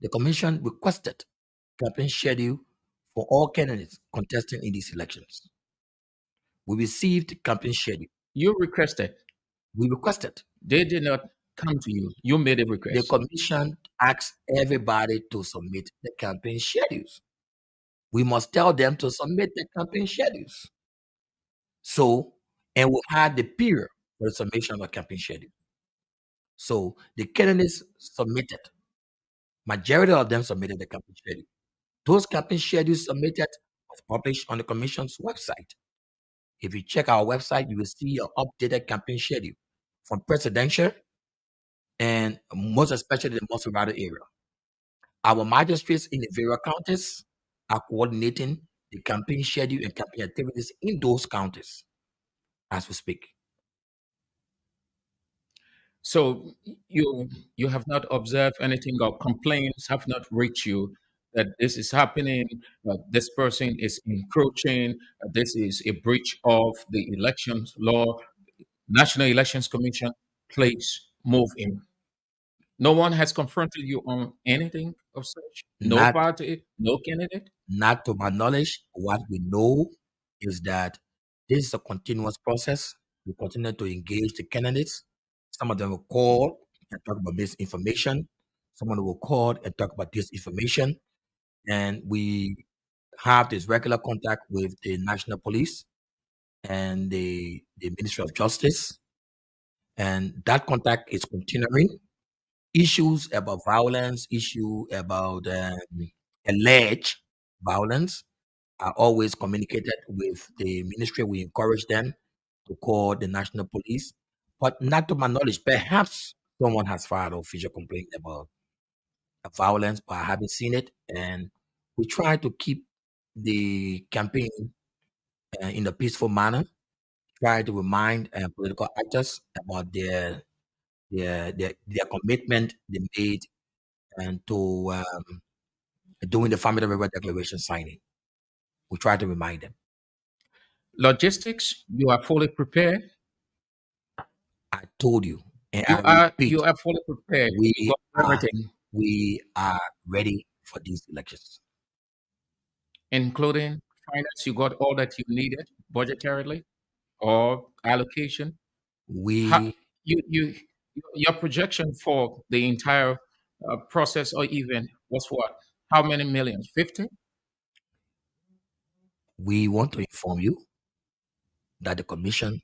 The commission requested campaign schedule for all candidates contesting in these elections. We received campaign schedule. You requested. We requested. They did not come to you. You made a The request. commission asked everybody to submit the campaign schedules. We must tell them to submit the campaign schedules. So, and we had the period for the submission of the campaign schedule. So the candidates submitted. Majority of them submitted the campaign schedule. Those campaign schedules submitted was published on the commission's website. If you check our website, you will see an updated campaign schedule from presidential and most especially the most rural area. Our magistrates in the various counties are coordinating the campaign schedule and campaign activities in those counties as we speak. So you have not observed anything, or complaints have not reached you that this is happening, this person is encroaching, this is a breach of the elections law, National Elections Commission. Please move in. No one has confronted you on anything of such. No Not party, no candidate. Not to my knowledge, what we know is that this is a continuous process. We continue to engage the candidates. Some of them will call and talk about this information. Someone will call and talk about this information. And we have this regular contact with the National Police and the Ministry of Justice. And that contact is continuing. Issues about violence, issue about alleged violence are always communicated with the ministry. We encourage them to call the national police, but not to my knowledge. Perhaps someone has filed an official complaint about violence, but I haven't seen it. And we try to keep the campaign in a peaceful manner. Try to remind political actors about their commitment they made and to doing the Family River Declaration signing. We try to remind them. Logistics, you are fully prepared. I told you, and You I are repeat, you are fully prepared. You we got are everything, we are ready for these elections. including finance. You got all that you needed budgetarily or allocation. How, We you your projection for the entire process or event was what? How many millions? 50? we want to inform you that the commission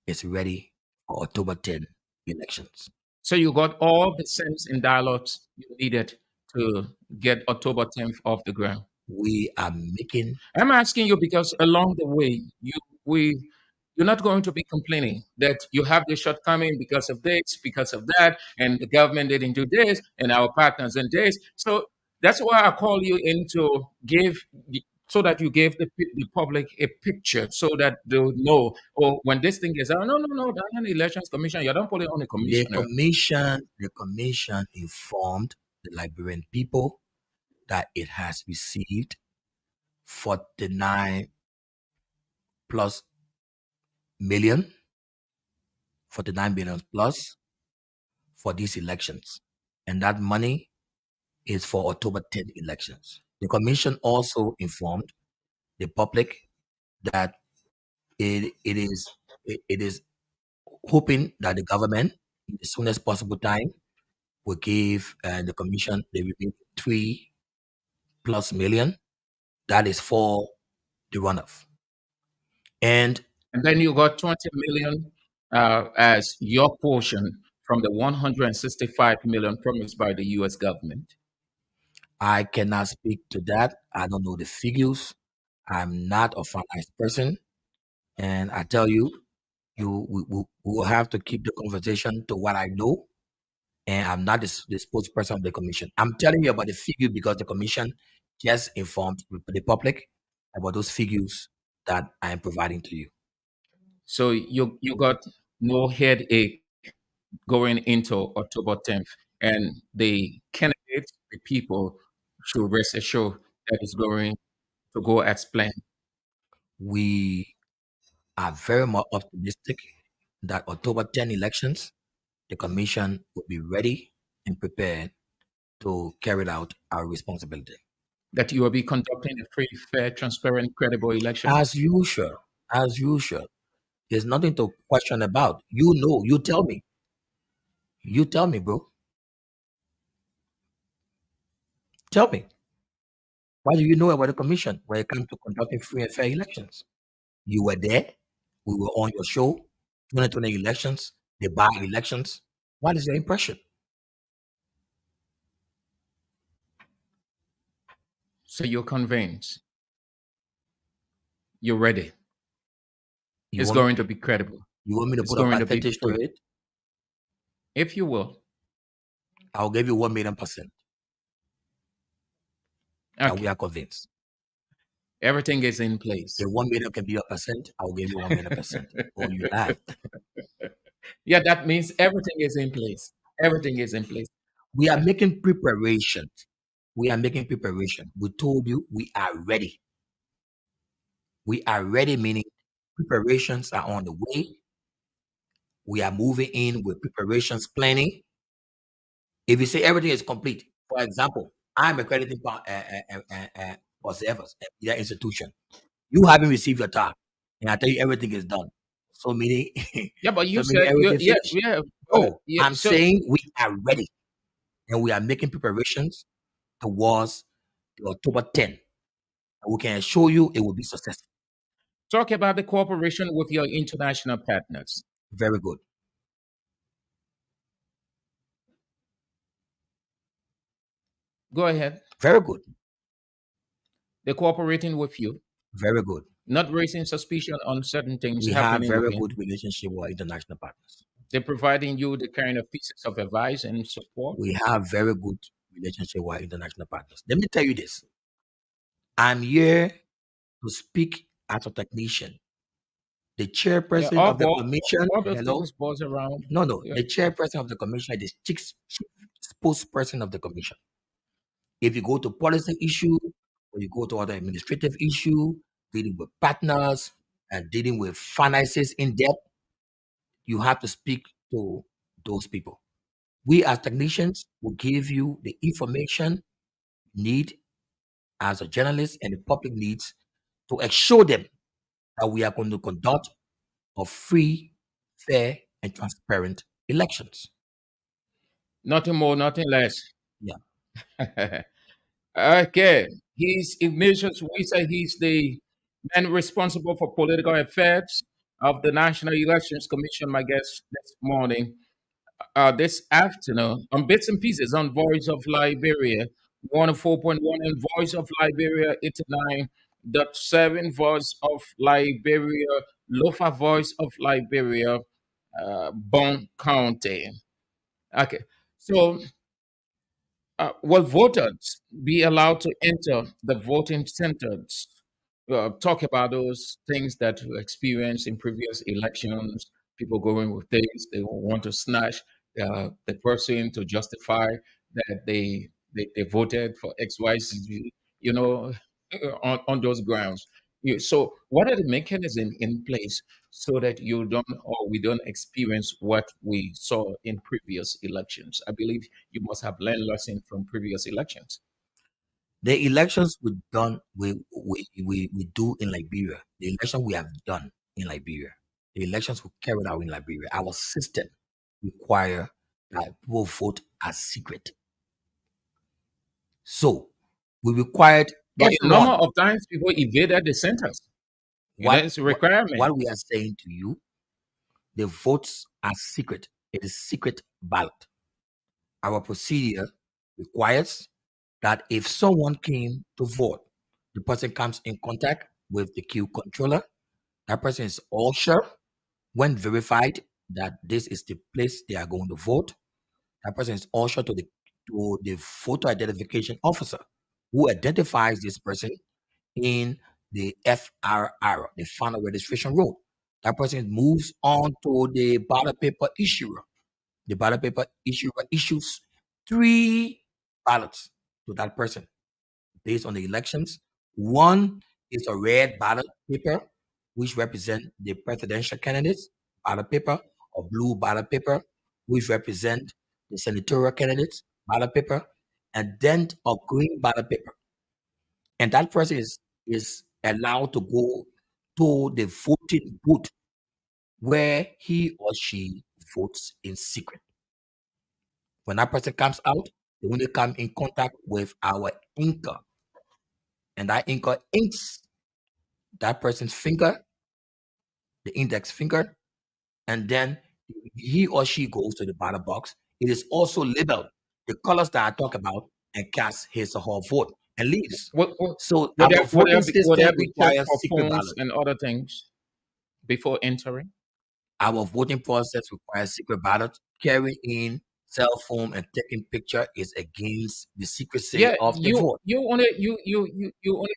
is ready for October 10 elections. So you got all the sense and dialogues you needed to get October 10th off the ground. We are making I'm asking you because along the way, you're not going to be complaining that you have this shortcoming because of this, because of that, and the government didn't do this, and our partners in this. So that's why I call you in to give, so that you give the public a picture, so that they'll know. Oh, when this thing is out, no, the Elections Commission, you don't put it on the the commissioner. commission informed the Liberian people that it has received 49 plus million, 49 billion plus for these elections. And that money is for October 10 elections. The commission also informed the public that it is hoping that the government, in the soonest possible time, will give the commission the remaining 3 plus million. That is for the runoff. And And then you got 20 million as your portion from the 165 million promised by the US government. I cannot speak to that. I don't know the figures. I'm not a finance person. And I tell you, we will have to keep the conversation to what I know, and I'm not the spokesperson of the commission. I'm telling you about the figure because the commission just informed the public about those figures that I am providing to you. So you got no headache going into October 10th, and the candidates, the people, should rest assured that it's going to go as planned. We are very much optimistic that October 10 elections, the commission will be ready and prepared to carry out our responsibility. That you will be conducting a free, fair, transparent, credible election. As usual, there's nothing to question about. You know, you tell me, bro. Tell me, what do you know about the commission when it comes to conducting free and fair elections? You were there. We were on your show. 2020 elections, the by-elections. What is your impression? So you're convinced. You're ready. You It's want me- going to be credible. You want me to It's put a going to be percentage to free. it? If you will. I'll give you 1 million%. And Okay. we are convinced. Everything is in place. If 1 million can be a percent, I'll give you 1 million%. Oh, you laugh. Yeah, that means everything is in place. Everything is in place. We are making preparations. We are making preparation. We told you we are ready. We are ready, meaning preparations are on the way. We are moving in with preparations planning. If you say everything is complete, for example, I'm accrediting observers at that institution. You haven't received your tag, and I tell you everything is done. So meaning, Yeah, but you so meaning said everything yeah, finished. yeah. No, Yeah, I'm so saying we are ready, and we are making preparations towards the October 10. And we can assure you it will be successful. talk about the cooperation with your international partners. Very good. Go ahead. Very good. They're cooperating with you, Very good. not raising suspicion on certain things We have happening very within. good relationship with our international partners. They're providing you the kind of pieces of advice and support. We have very good relationship with our international partners. Let me tell you this. I'm here to speak as a technician. The Yeah, chairperson all, of the all, commission, all those hello? things buzz around. No. Yeah. The chairperson of the commission is the chief spokesperson of the commission. If you go to policy issue, or you go to other administrative issue, dealing with partners and dealing with finances in depth, you have to speak to those people. We as technicians will give you the information you need as a journalist and the public needs to assure them that we are going to conduct a free, fair, and transparent elections. Nothing more, nothing less. Yeah. Okay. He's Ignatius Wisa. He's the man responsible for political affairs of the National Elections Commission, my guest this morning. This afternoon on Bits and Pieces on Voice of Liberia, 104.1 and Voice of Liberia, 89.7 Voice of Liberia, Lofa Voice of Liberia, Bon County. Okay. So will voters be allowed to enter the voting centers? Talk about those things that we experienced in previous elections. People going with things they want to snatch the person to justify that they voted for X, Y, Z. You know, on those grounds. So, what are the mechanisms in place so that you don't or we don't experience what we saw in previous elections? I believe you must have learned lesson from previous elections. The elections we do in Liberia, the election we have done in Liberia, the elections we carried out in Liberia, our system require that people vote as secret. So we required But a number everyone. of times people evaded the centers. That's a What requirement. we are saying to you, the votes are secret. It is secret ballot. Our procedure requires that if someone came to vote, the person comes in contact with the queue controller. That person is ushered When verified that this is the place they are going to vote, that person is ushered to the photo identification officer, who identifies this person in the FRR, the final registration roll. That person moves on to the ballot paper issuer. The ballot paper issuer issues 3 ballots to that person based on the elections. One is a red ballot paper, which represent the presidential candidates, ballot paper, or blue ballot paper, which represent the senatorial candidates, ballot paper, and then a green ballot paper. And that person is allowed to go to the voting booth where he or she votes in secret. When that person comes out, they only come in contact with our inker, and that inker inks that person's finger, the index finger, and then he or she goes to the ballot box. It is also labeled the colors that I talk about and casts his or her vote and leaves. So Would our voting would there system be check requires for secret phones ballot. and other things before entering? Our voting process requires secret ballot. Carrying in cell phone and taking picture is against the secrecy Yeah, of the vote. you only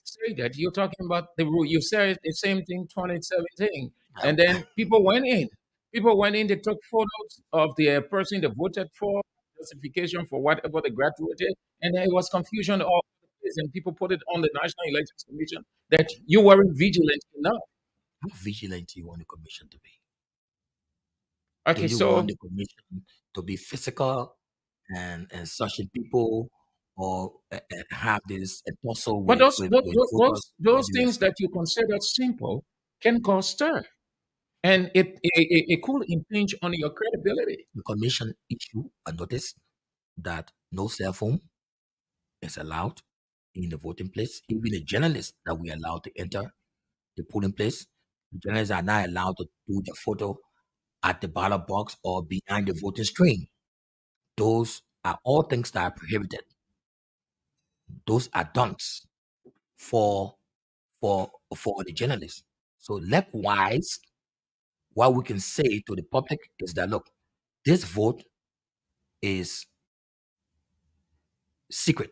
say that you're talking about the rule. You said the same thing 2017, Uh, and then people went in. People went in. They took photos of the person they voted for, justification for whatever they graduated, and there was confusion all over the place. And people put it on the National Elections Commission that you weren't vigilant enough. How vigilant do you want the commission to be? Do Okay, you want so the commission to be physical and searching people, or have this a tussle but with voters? What those do you things that expect? you consider simple can cause stir, and it could impinge on your credibility. The commission issue a notice that no cell phone is allowed in the voting place. Even the journalists that we allowed to enter the polling place, the journalists are not allowed to do the photo at the ballot box or behind the voting screen. Those are all things that are prohibited. Those are don'ts for for the journalists. So likewise, what we can say to the public is that look, this vote is secret.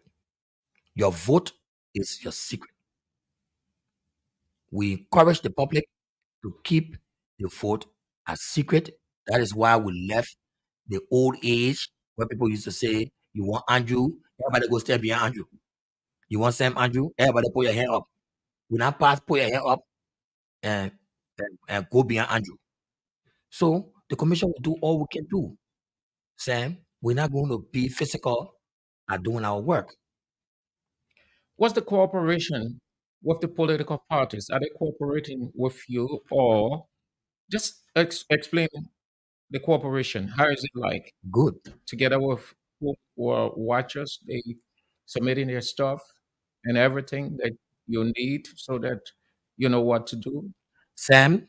Your vote is your secret. We encourage the public to keep the vote as secret. That is why we left the old age where people used to say, you want Andrew, everybody go stand behind Andrew. You want Sam Andrew, everybody put your hand up. We not pass, put your hand up and, and go behind Andrew. So the commission will do all we can do. Sam, we're not going to be physical at doing our work. What's the cooperation with the political parties? Are they cooperating with you, or just explain the cooperation? How is it like? Good. Together with who are watchers, they submitting their stuff and everything that you need so that you know what to do. Sam,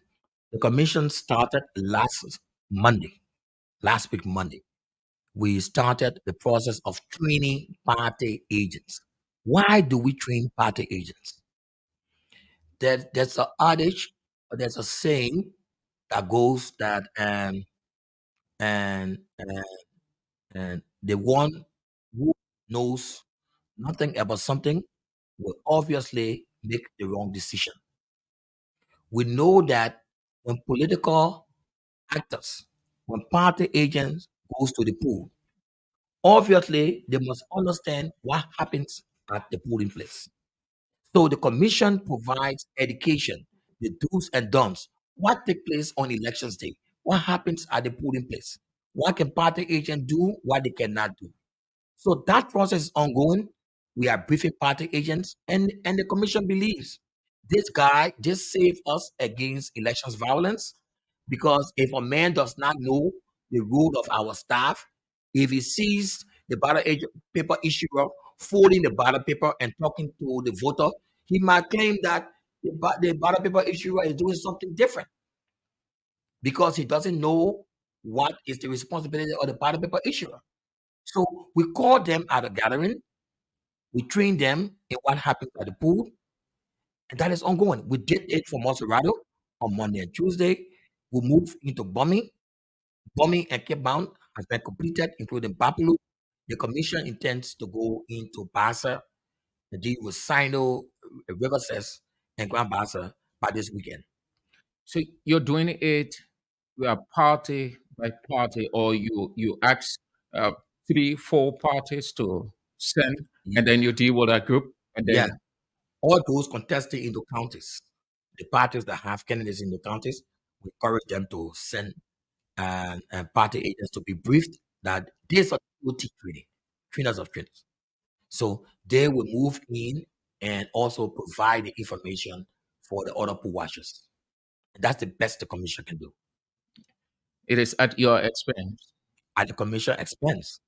the commission started last week Monday. We started the process of training party agents. Why do we train party agents? There's a adage, or there's a saying that goes that and and and the one who knows nothing about something will obviously make the wrong decision. We know that when political actors, when party agents goes to the pool, obviously they must understand what happens at the polling place. So the commission provides education, the do's and don'ts, what takes place on elections day, what happens at the polling place, what can party agents do, what they cannot do. So that process is ongoing. We are briefing party agents, and the commission believes this guy just saved us against elections violence, because if a man does not know the role of our staff, if he sees the paper issuer folding the ballot paper and talking to the voter, he might claim that the ballot paper issuer is doing something different because he doesn't know what is the responsibility of the ballot paper issuer. So we call them at a gathering, we train them in what happens at the pool, and that is ongoing. We did it for Monserrato on Monday and Tuesday. We move into bombing. Bombing and Cape Bound has been completed, including Bapulu. The commission intends to go into Bassa, the deal with Sino, Riverside, and Grand Bassa by this weekend. So you're doing it party by party, or you ask 3, 4 parties to send, Ye- and then you deal with that group, and Yeah, then all those contesting in the counties, the parties that have candidates in the counties, we encourage them to send and party agents to be briefed that these are OT training, trainers of trainers. So they will move in and also provide the information for the other pool watchers. That's the best the commission can do it is at your expense. at the commission expense.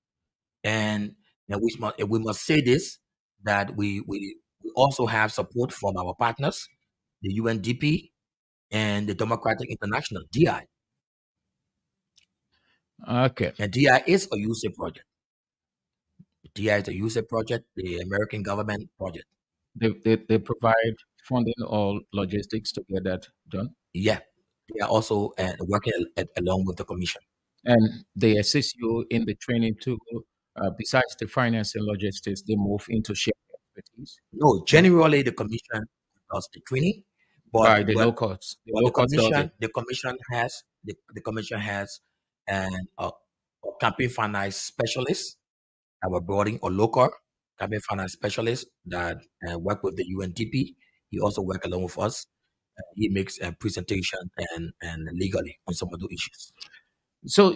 And, we must say this that we also have support from our partners, the UNDP and the Democratic International (DI). Okay, And DI is a USAID project. DI is a USAID project, the American government project. they provide funding or logistics to get that done, Yeah, they are also working along with the commission. and they assist you in the training too. Besides the finance and logistics, they move into sharing expertise No, uh, generally the commission does the training, but by the but locals. The but locals does it. the commission has an a campaign finance specialist that were brought in, or local campaign finance specialist that work with the UNDP. He also work along with us. He makes a presentation and legally on some of the issues. So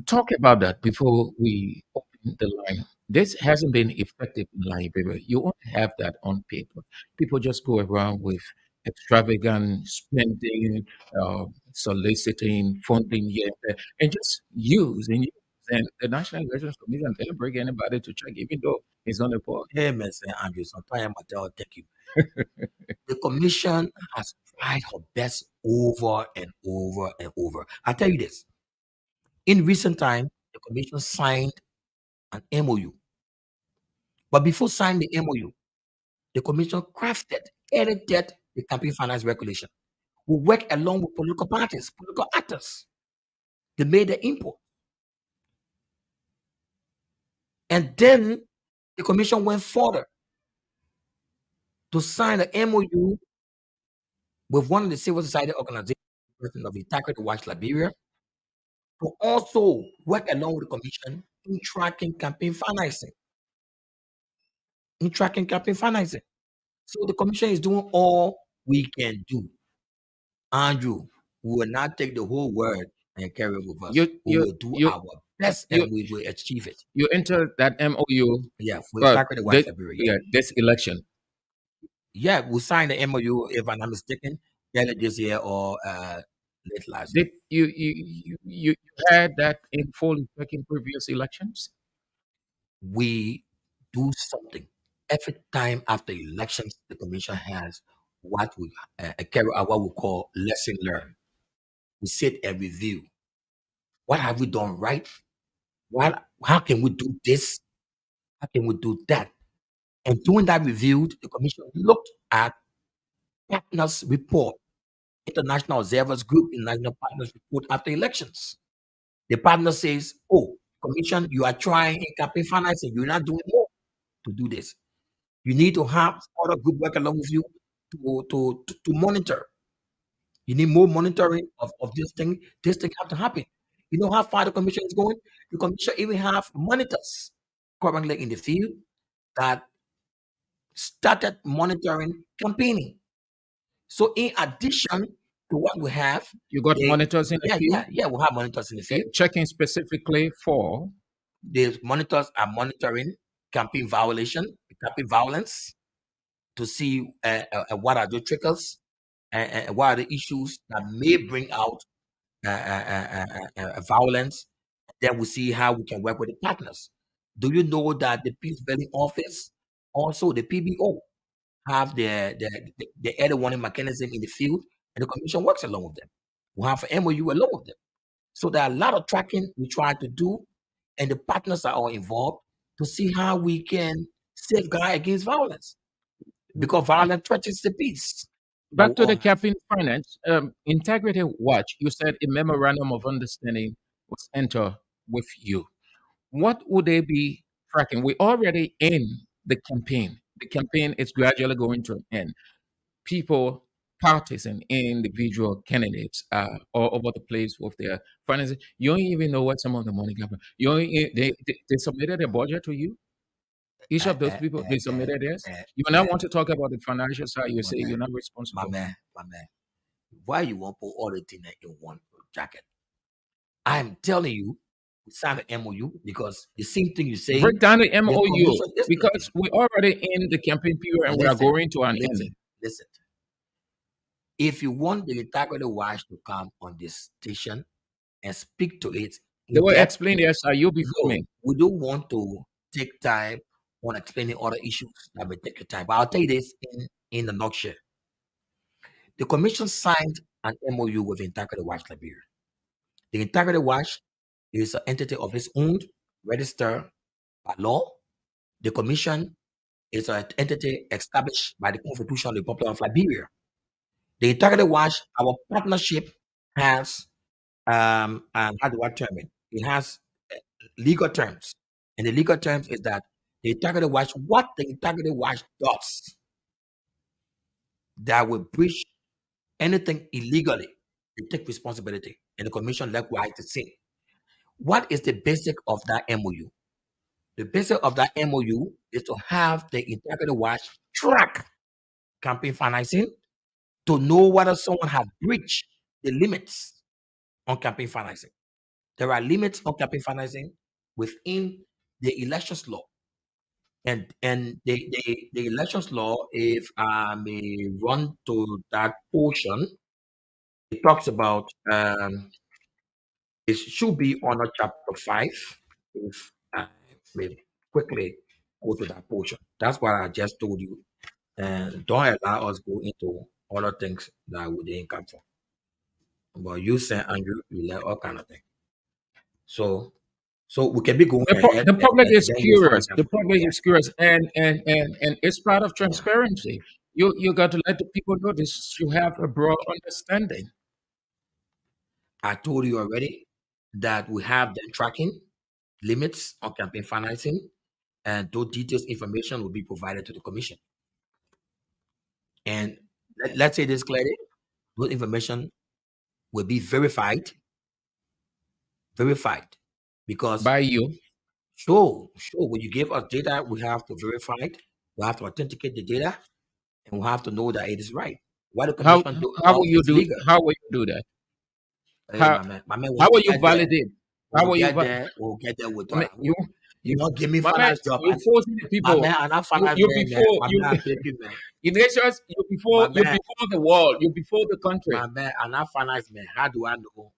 talk about that before we open the line. This hasn't been effective in Liberia. You won't have that on paper. People just go around with extravagant spending, soliciting funding here and there, and just use and use. And the National Elections Commission doesn't bring anybody to check, even though it's on the board. Hey, Mr. Andrew, sometimes I tell thank you. The commission has tried her best over and over and over. I tell you this. In recent time, the commission signed an MOU. But before signing the MOU, the commission crafted, edited the campaign finance regulation. We work along with political parties, political actors. They made the input. And then the commission went further to sign the MOU with one of the civil society organizations, President of Integrity Watch Liberia, to also work along with the commission in tracking campaign financing. So the commission is doing all we can do. Andrew, we will not take the whole world and carry it with us. You We you will do you our best you and we will achieve it. you enter that MOU, Yeah, for but Integrity Watch Liberia. Yeah. this election. Yeah, we signed the MOU, if I'm not mistaken, early this year or late last year. Did you had that in full effect in previous elections? We do something. Every time after elections, the commission has what we carry out what we call lesson learned. We sit and review. What have we done right? How can we do this? How can we do that? And during that review, the commission looked at partners' report, international observers group, international partners report after elections. The partner says, "Oh, commission, you are trying in campaign financing. You're not doing more to do this. You need to have other group work along with you to monitor. You need more monitoring of this thing. This thing have to happen. You know how far the commission is going? The commission even have monitors currently in the field that started monitoring campaigning. So in addition to what we have, You got monitors in the field, we have monitors in the field. checking specifically for The monitors are monitoring campaign violence to see what are the triggers and what are the issues that may bring out violence. Then we see how we can work with the partners. Do you know that the Peace Building Office, also the PBO, have the early warning mechanism in the field, and the commission works along with them. We have an MOU along with them. So there are a lot of tracking we try to do, and the partners are all involved to see how we can safeguard against violence, because violence threatens the peace. back to all the have. campaign finance. Integrity Watch. You said a memorandum of understanding was entered with you. What would they be tracking? We're already in the campaign. The campaign is gradually going to end. People, partisan, individual candidates are all over the place with their finances. You don't even know what some of the money comes from. You don't, they submitted a budget to you. Each Uh, of those uh, people, uh, they uh, submitted theirs. uh, You uh, now want to talk about the financial side. You my say man, you're not my responsible. man, my man. Why you want to put all the things in one jacket? I'm telling you, we signed an MOU because the same thing you Break say, down the the MOU commission. Listen, because we're already in the campaign period and we are listen, going to an end. listen, listen. If you want the Integrity Watch to come on this station and speak to it They in will depth, explain their side. You before no, me. we don't want to take time on explaining other issues that may take your time. But I'll tell you this in a nutshell. The commission signed an MOU with Integrity Watch Liberia. The Integrity Watch is an entity of its own, registered by law. The commission is an entity established by the Constitution of the Republic of Liberia. The Integrity Watch, our partnership has, and how do I term it? It has legal terms. And the legal terms is that the Integrity Watch, what the Integrity Watch does that will breach anything illegally, they take responsibility. And the commission likewise the same. What is the basic of that MOU? The basic of that MOU is to have the Integrity Watch track campaign financing to know whether someone has breached the limits on campaign financing. There are limits on campaign financing within the elections law. And the elections law, if I may run to that portion, it talks about it should be under chapter 5. If I may quickly go to that portion. That's what I just told you. And don't allow us go into other things that we didn't come from. But you said Andrew, you let all kind of things. So we can be going ahead The and public is then you find curious. them. The public Yeah, is curious, and it's part of yeah. transparency. You got to let the people know this. You have a broad understanding. I told you already that we have the tracking limits on campaign financing, and those details information will be provided to the commission. And let's say this clearly, those information will be verified, because By you. sure, when you give us data, we have to verify it, we have to authenticate the data, and we have to know that it is right. What the How commission how will does you is do? legal. How will you do that? Hey, How my man, how will you validate? How will you? we'll get there with I mean, what you don't give me my man, finance job. you forcing the My people. man, I'm not You finance you man, man. before My you man, I beg you, man. in nations. My You man, before the world. You before the country. my man, I'm not finance man. How do I know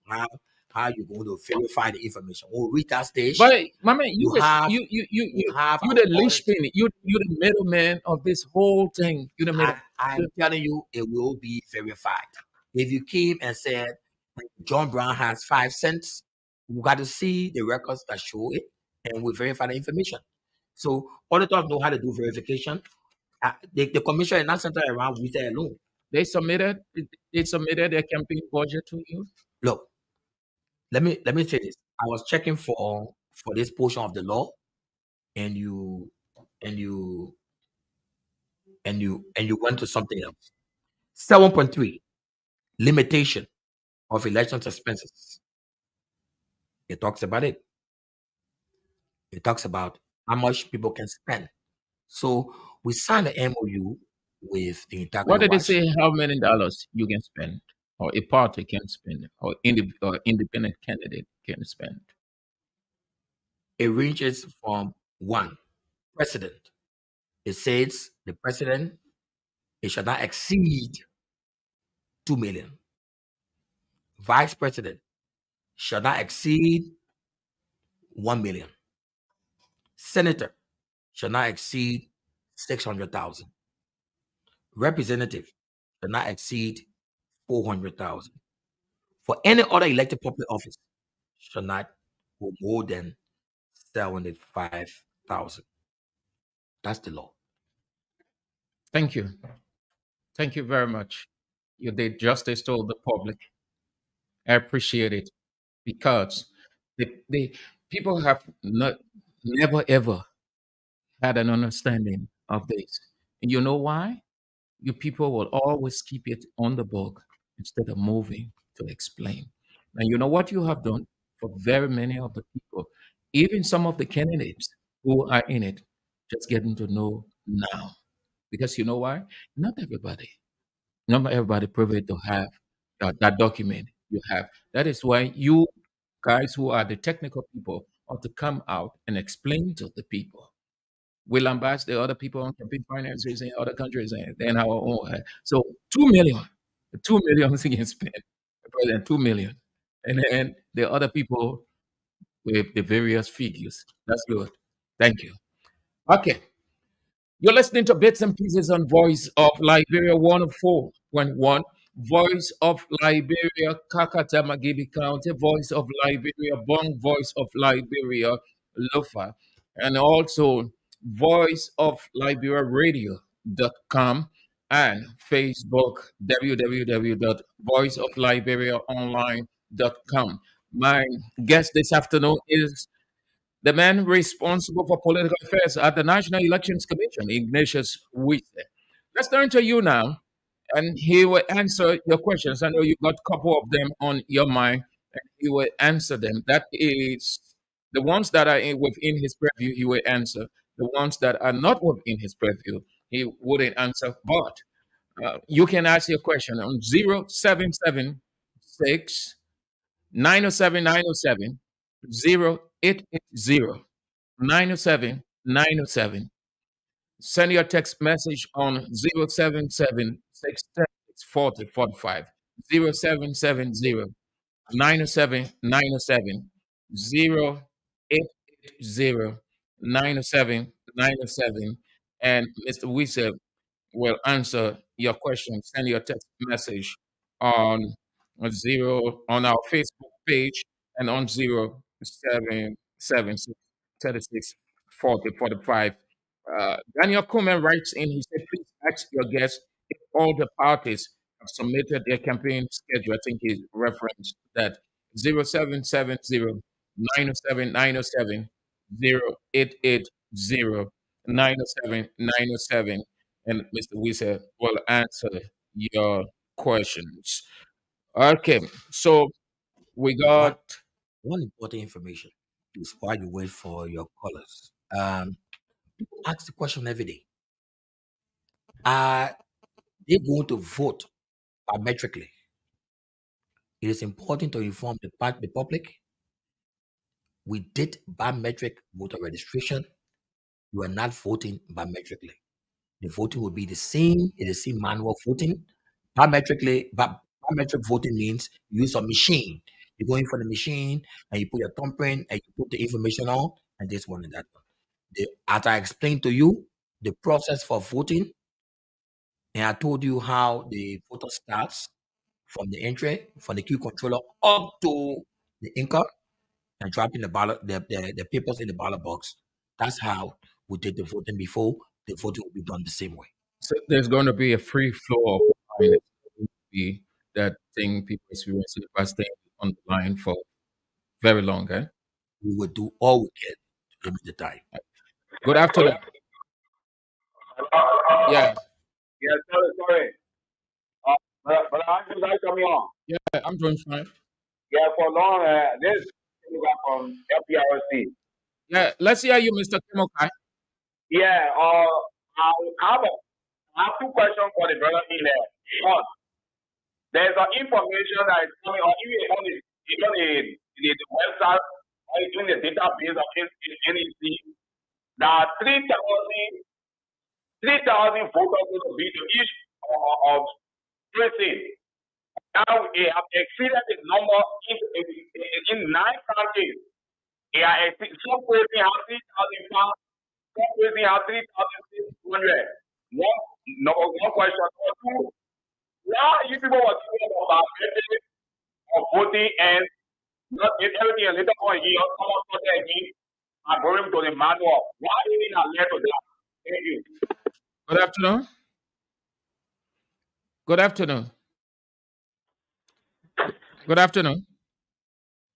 how you going to verify the information? When we reach that stage, But my man, you have you our the audit. linchpin. You the middleman of this whole thing. You the middle. I'm telling you, it will be verified. If you came and said John Brown has 5 cents, we got to see the records that show it, and we verify the information. So auditors know how to do verification. The commission is not centered around we say alone. They submitted their campaign budget to you. Look, let me say this. I was checking for this portion of the law, and you and you went to something else. 7.3 limitation of elections expenses. It talks about it. It talks about how much people can spend. So we signed an MOU with the What Integrity did they Watch. say? How many dollars you can spend, or a party can spend, or independent candidate can spend? It ranges from one, president. It says the president, it shall not exceed 2 million. Vice president shall not exceed 1 million. Senator shall not exceed 600,000. Representative shall not exceed 400,000. For any other elected public office shall not go more than 75,000. That's the law. Thank you. Thank you very much. You did justice to the public. I appreciate it because the people have not never ever had an understanding of this. And you know why? You people will always keep it on the book instead of moving to explain. And you know what you have done for very many of the people, even some of the candidates who are in it, just getting to know now. Because you know why? Not everybody, not everybody privileged to have that document you have. That is why you guys who are the technical people ought to come out and explain to the people. We lambast the other people on campaign finances in other countries and our own. So 2 million, 2 million is being spent, President, 2 million, and then the other people with the various figures. That's good. Thank you. Okay, you're listening to Bits and Pieces on Voice of Liberia 104.1, Voice of Liberia, Kakata Magibi County, Voice of Liberia, Bong, Voice of Liberia, Lofa, and also Voice of Liberia Radio.com and Facebook, www.voiceofliberiaonline.com. My guest this afternoon is the man responsible for political affairs at the National Elections Commission, Ignatius Wise. Let's turn to you now, and he will answer your questions. I know you've got a couple of them on your mind, and he will answer them. That is the ones that are within his purview, he will answer. The ones that are not within his purview, he wouldn't answer. But you can ask your question on 0776 907 907 0880 907 907. Send your text message on 077 And Mr. Wise will answer your question. Send your text message on zero on our Facebook page and on 0776 36 40 45. Daniel Kuhlman writes in, he said, please ask your guests if all the parties have submitted their campaign schedule. I think he referenced that 0770 907 907 0880 907 907, and Mr. Wisa will answer your questions. Okay, so we One got one important information is while you wait for your callers. People ask the question every day. Are they going to vote biometrically? It is important to inform the public. We did biometric voter registration. You are not voting biometrically. The voting will be the same. It is the same manual voting. Biometric voting means you use a machine. You go in for the machine and you put your thumbprint and you put the information on, and this one and that one. As I explained to you, the process for voting, and I told you how the voter starts from the entry, from the queue controller up to the inker and dropping the papers in the ballot box. That's how we did the voting before. The voting will be done the same way. so there's going to be a free flow of line. It's going to be that thing people experience by staying on the line for very long. Eh? We will do all we can to limit the time. Good afternoon. Yeah, Yeah, sorry. But I'm just coming on. yeah, I'm doing fine. Yeah, for long, this is from FPRC. Yeah, let's hear you, Mr. Kemokai. Yeah, I have two questions for the brother in there. One, there's an information that is coming on even on the website or in the database of NEC that 3,000 voters will be to each of precinct. Now we have exceeded the number in 9 counties. Some precinct have 3,000 pounds, some precinct have 3,600. One question. Number two, why you people were talking about biometric of voting and not get everything a little on here, someone started again and going to the manual. Why did you not let to that? Thank you. Good afternoon. Good afternoon. Good afternoon.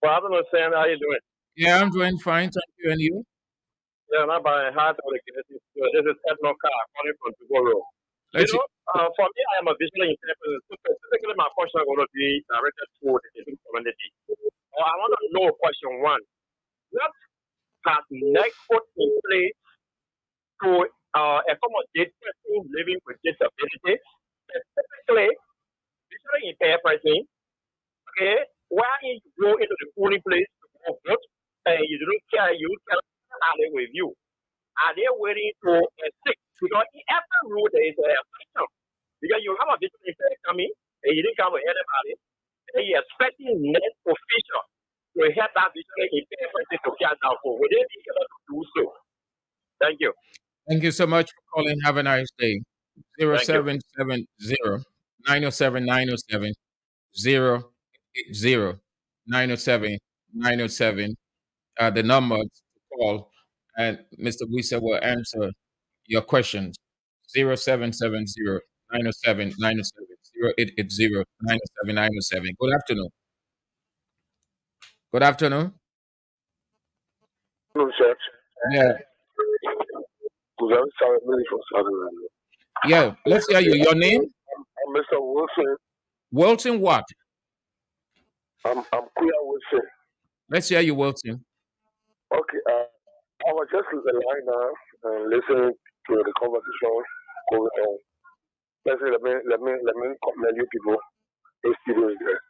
Well, afternoon, Sam. How you doing? Yeah, I'm doing fine. Thank you. And you? Yeah, not by heart or this is Edno Car calling from Tugoro. You Let's see. know, for me, I am a visual interpreter. So specifically, my question is going to be directed toward the Asian community. I want to know question one. What has NEC put in place to accommodate persons living with disabilities, specifically visually impaired persons? Okay, why you go into the polling place to vote and you don't care, you cannot are with you? Are they waiting to stick? Because in every rule there is a exception. Because you have a visual impaired coming and you didn't come with anybody, and you're expecting net official to help that visually impaired person to get down for. Would they be able to do so? Thank you. Thank you so much for calling. Have a nice day. Thank you. 0770 907 907 080 907 907. The number to call, and Mr. Wisa will answer your questions. 0770 907 907 0880 907 907. Good afternoon. Good afternoon. No, sir. Yeah, I'm sorry, really from Southern. yeah. Let's hear you. Your name? I'm Mr. Wilson. Wilson what? I'm Kuya Wilson. Let's hear you, Wilson. Okay, I was just lying now and listening to the conversation going on. Let me commend you people. It's serious there.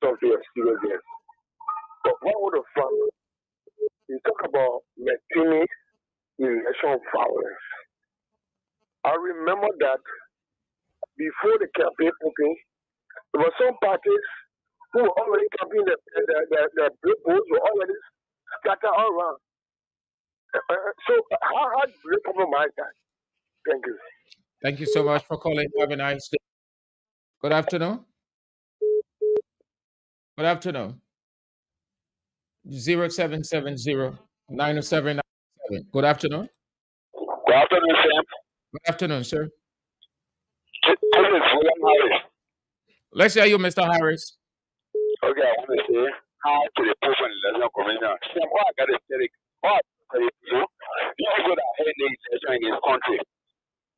Talk to your serious there. But what would the fun? You talk about maintaining election violence. I remember that before the campaign opened, there were some parties who were already campaigning the billboards were already scattered all around. So how do you compromise that? Thank you. Thank you so much for calling. Have a nice day. Good afternoon. Good afternoon. 0770 907 907. Good afternoon. Good afternoon, Sam. Good afternoon, sir. This is William Harris. Let's hear you, Mr. Harris. Okay, I want to say hi to the people in the National Commission. Sam, what I got to say, these people that hate the election in this country,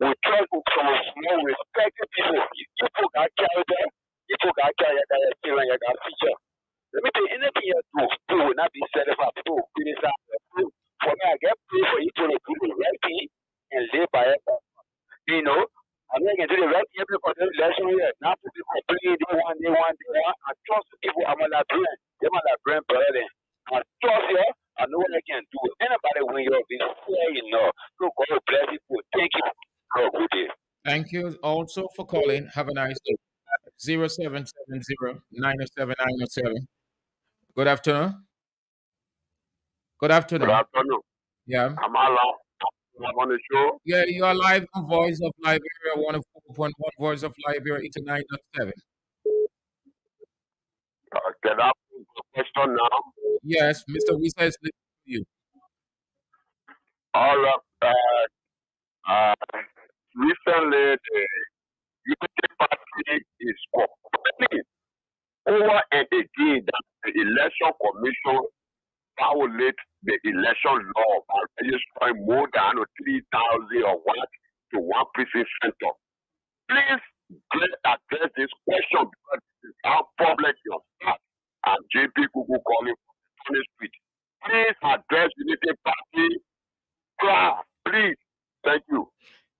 we try to promote more respected people. People got carried there, people got carried there, children got feature. Let me tell you, anything you do, people will not be satisfied. People will criticize you. For me, I get paid for you to do the right thing and live by it. You know, I'm not going to do the right thing every election here. Now people complaining, they want. I trust the people. I'm a Liberian. They're my Liberian brother. I trust you. I know what I can do. Anybody when you're being fair, you know. So God bless you. Thank you. Have a good day. Thank you also for calling. Have a nice day. 0770 907 907. Good afternoon. Good Good afternoon. afternoon. Yeah. I'm Alan. I'm on the show. Yeah, you are live on Voice of Liberia, 104.1 Voice of Liberia, 89.7. Can I put the question now? Yes, Mr. Wisa is listening to you. All of recently the Unity Party is complaining over and again that the election commission violate the election law by registering more than 3,000 or what to one precinct center. Please address this question because this is how public your staff and JP Kuku calling from the street. Please address Unity Party. Please. Thank you.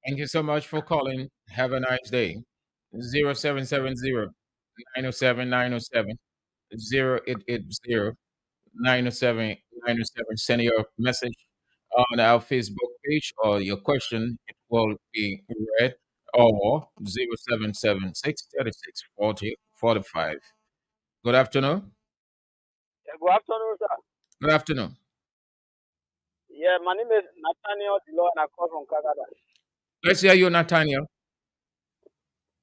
Thank you so much for calling. Have a nice day. 0770 907 907 0880 907 907. Send your message on our Facebook page or your question. It will be read, or 0776 36 40 45. Good afternoon. Good afternoon, sir. Good afternoon. Yeah, my name is Nathaniel Dilo and I call from Canada. Let's hear you, Nathaniel.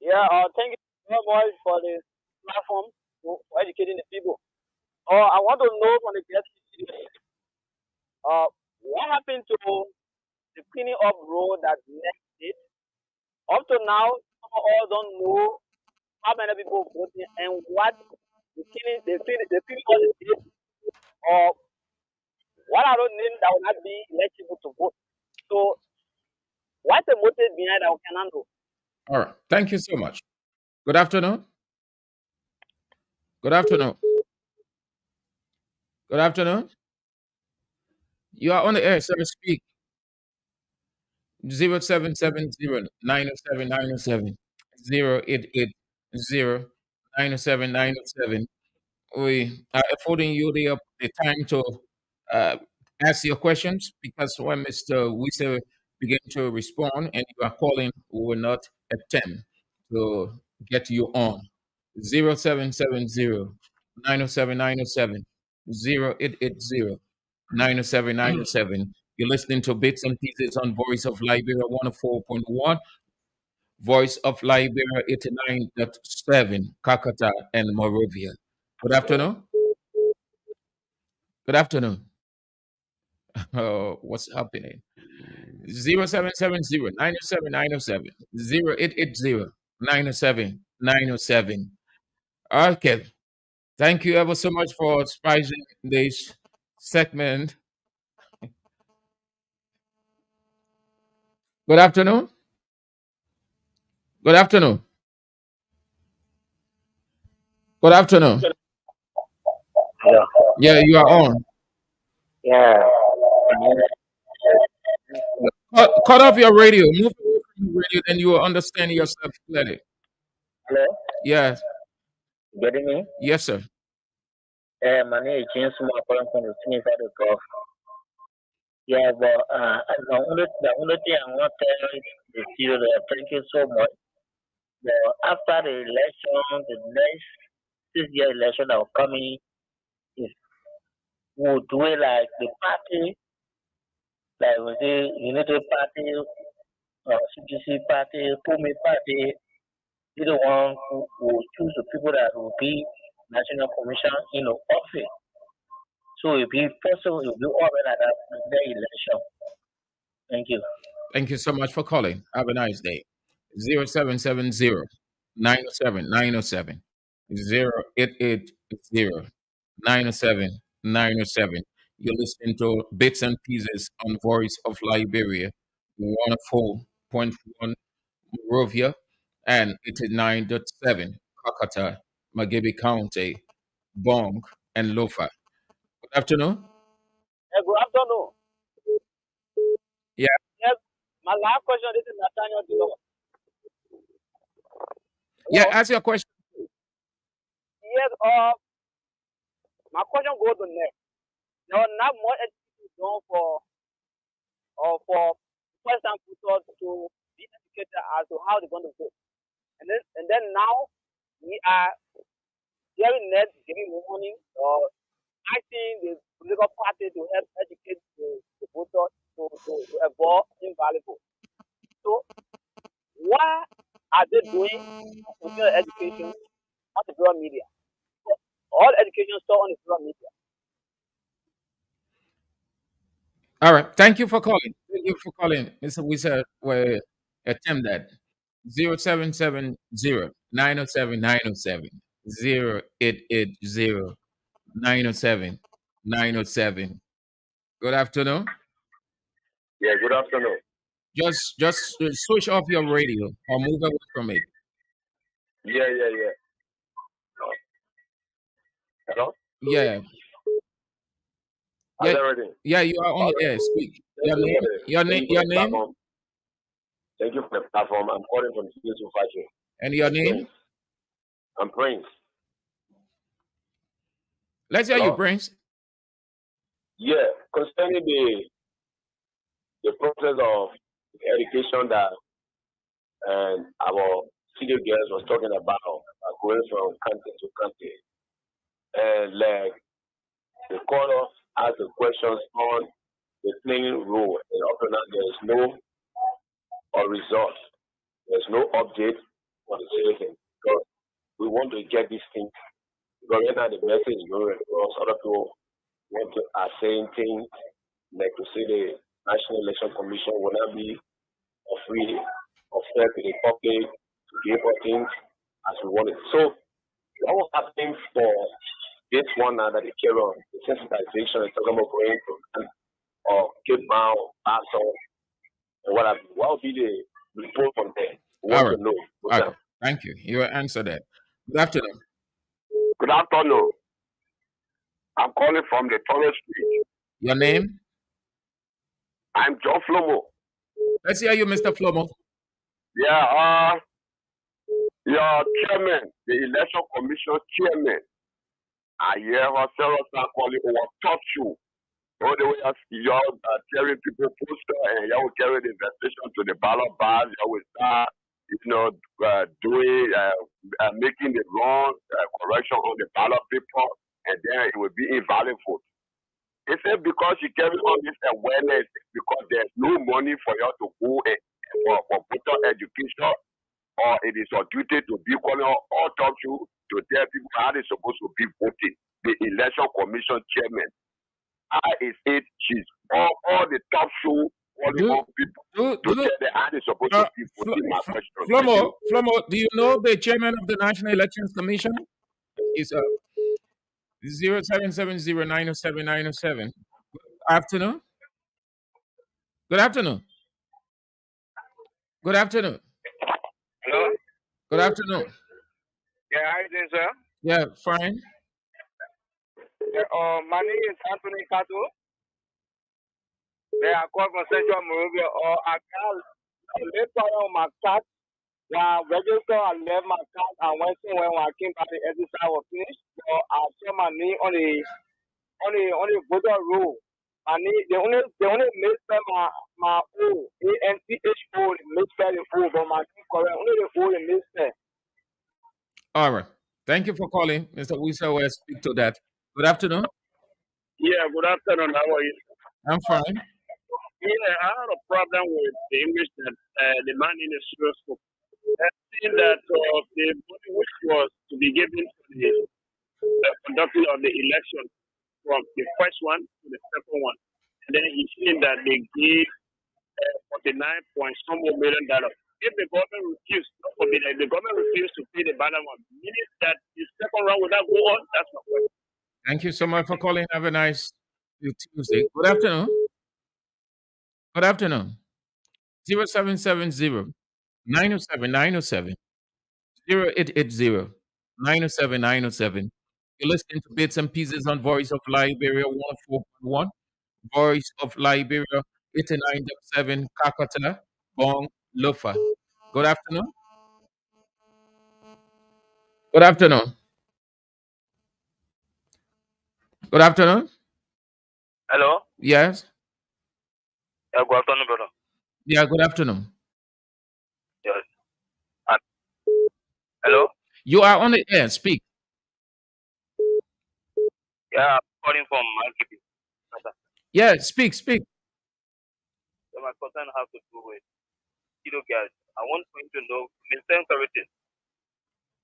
Yeah, thank you very much for the platform for educating the people. I want to know from the guest, what happened to the cleaning up road that next did? Up to now, some of us don't know how many people voting and what the feeling all the date or what are those names that will not be eligible to vote. So what's the motive behind our Canando? All right. Thank you so much. Good afternoon. Good afternoon. Good afternoon. You are on the air, sir. Speak. 0770 907 We are affording you the time to uh, ask your questions because when Mr. Wise begin to respond and you are calling, we will not attempt to get you on. 0770 You're listening to Bits and Pieces on Voice of Liberia 104.1, Voice of Liberia 89.7, Kakata and Morovia. Good afternoon. Good afternoon. Oh, what's happening? 0770 Okay. Thank you ever so much for spicing this segment. Good afternoon. Good afternoon. Good afternoon. Yeah. Yeah, you are on. Yeah. Cut off your radio. Move away from the radio, then you will understand yourself clearly. Hello. Yes. Getting me? Yes, sir. My name is James Moore calling from the Sydney side of Gulf. Yeah, but the only thing I want to tell is you that thank you so much. But after the election, the next 6 year election that will come in, is we'll do it like the party, like we say Unity Party, CDC Party, Pumi Party, be the one who will choose the people that will be National Commission, office. So if be possible, if you already like that the election. Thank you. Thank you so much for calling. Have a nice day. 0770 907 907 0880 907 You're listening to Bits and Pieces on Voice of Liberia, 104.1 Morovia, and 89.7 Kakata, Magebe County, Bong, and Lofa. Good afternoon. Good afternoon. Yeah, Yes, my last question this is Nathaniel Dilo. yeah, Hello? ask your question. Yes, my question goes to next. There are not more education done for first time voters to be educated as to how they're going to vote. And then now we are hearing net giving warning or asking the political party to help educate the voters to avoid invaluable. So what are they doing to continue education on the broad media? All education store on the broad media. All right. Thank you for calling. Thank you for calling. Mr. Wisa, we attempt that. 0770 907 Good afternoon. Yeah, good afternoon. Just switch off your radio or move away from it. Yeah. Hello? Yeah. How's Yeah. everything? Yeah, you are on the air. Speak. Thank you for the thank you for Your the name, platform. Thank you for the platform. I'm calling from Studio 252. and your name. Prince. I'm Prince. Let's hear you, Hello? Prince. Yeah, concerning the process of education that and our studio girls was talking about going from country to country. And like they call us ask the questions on the playing role and up and down there is no result. There's no update for the citizen. Because we want to get this thing because right now the message is going across other people are saying things like to say the National Election Commission will not be free or fair to the public to give us things. as we want it. So what was happening for this one now that they carry on, the sensitization, and talking about going to or Cape Town, Basel, or what have you. What will be the report from there? We All want right. to know. Okay. Thank you. You answered that. Good afternoon. Good afternoon. I'm calling from the Torres Street. Your name? I'm John Flomo. Let's hear you, Mr. Flomo. Yeah, your chairman, the election commission chairman, I hear her several times calling over touch you. All the way as y'all carrying people poster and y'all will carry the investigation to the ballot box. Y'all will start, making the wrong correction on the ballot paper, and then it will be invalid vote. They said because you carry on this awareness, because there's no money for you to go for voter education, or it is your duty to be calling all talk to tell people how they're supposed to be voting. The election commission chairman. Is it she's all the top show calling on people to tell them how they're supposed to be voting. My question. Flomo, do you know the chairman of the National Elections Commission? Is 0770-907-907. Afternoon. Good afternoon. Good afternoon. Hello? Good afternoon. Yeah, how you doing, sir? Yeah, fine. Yeah, my name is Anthony Kato. Yeah, I call from Central Morovia. I got a letter on my card. When I registered, I left my card, and when I came back, the exercise was finished. So I saw my name on the voter roll. My name, they only misspell my O, ANTHO, they misspell the O, but my name correct. Only the O they misspell. All right. Thank you for calling, Mr. Wisa. We'll speak to that. Good afternoon. Yeah, good afternoon. How are you? I'm fine. Yeah, I had a problem with the English that the man in the school. Saying that the money which was to be given to the conducting of the election from the first one to the second one. And then he's saying that they gave 49 point some more $1 million. If the government refused, if the government refused to pay the balance one, meaning that the second round will not go on. That's my question. Thank you so much for calling. Have a nice Tuesday. Good afternoon. Good afternoon. 0770 907 907 0880 907 907. You're listening to Bits and Pieces on Voice of Liberia 104.1, Voice of Liberia 89.7, Kakata, Bong, Lufa. Good afternoon. Good afternoon. Good afternoon. Hello? Yes. Yeah, good afternoon, brother. Yeah, good afternoon. Yes. Hello? You are on the air. Speak. Yeah, I'm calling from Malkipi. Yeah, speak. So my concern has to do with Kido guys. I want for you to know, Mr. Everything.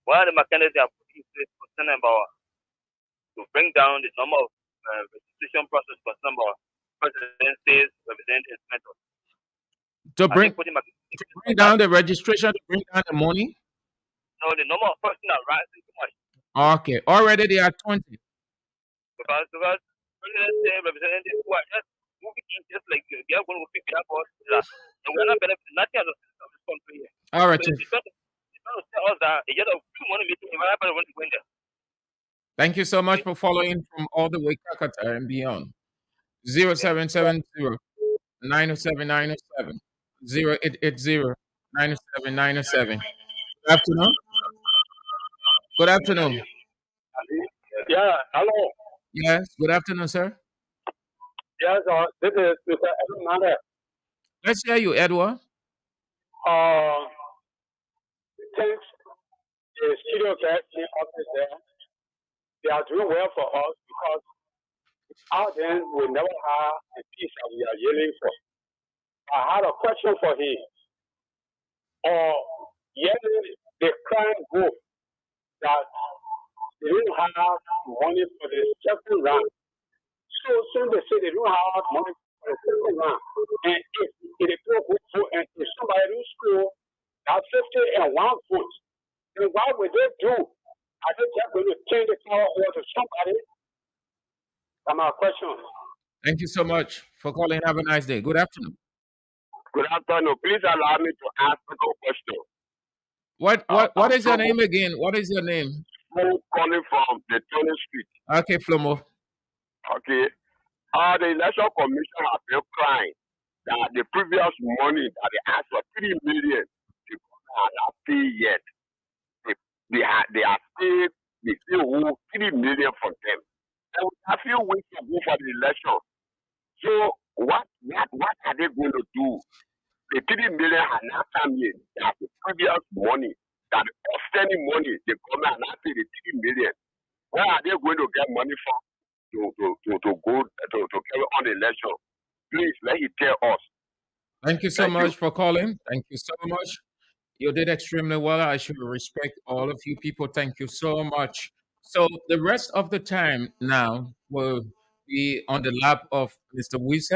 Why the mechanism are putting in place concern about to bring down the number of registration process concern about presidencies, representatives, method. To bring down the registration, to bring down the money? No, the number of persons are rising too much. Okay. Already they are 20. Because presidency, representatives who are just moving in just like they are going to pick it up or and we're not benefiting nothing as a this country here. All right. So it's trying to tell us that a lot of people want to meet him, everybody want to go in there. Thank you so much for following from all the way Kakata and beyond. 0770 907 907 0880 907 907. Good afternoon. Good afternoon. Yeah, hello. Yes, good afternoon, sir. Yes, this is Mr. Edward. Let's hear you, Edward. Since the studio guest in office there, they are doing well for us because without them we never have the peace that we are yelling for. I had a question for him. Yesterday the crime group that they didn't have money for the second round. So soon they say they don't have money for the second round. And if they put and if somebody in school that 50 and 1 vote, then what will they do? Are they just going to change the power over to somebody? That's my question. Thank you so much for calling. Have a nice day. Good afternoon. Good afternoon. Please allow me to ask a question. What I'm is your Flomo, name again? What is your name? calling from the Tony Street. Okay, Flomo. Okay. The election commission has been crying that the previous money that they asked for 3 million, people are not paid yet. They are paid, they still owe 3 million from them. And we have few weeks to go for the election. So what are they going to do? The 3 million has not come yet. That the previous money, that the outstanding money, the government has not paid the 3 million. Where are they going to get money from to go to carry on the election? Please let it tell us. Thank you so Thank you. much for calling. Thank you so much. You did extremely well. I should respect all of you people. Thank you so much. So the rest of the time now will be on the lap of Mr. Wise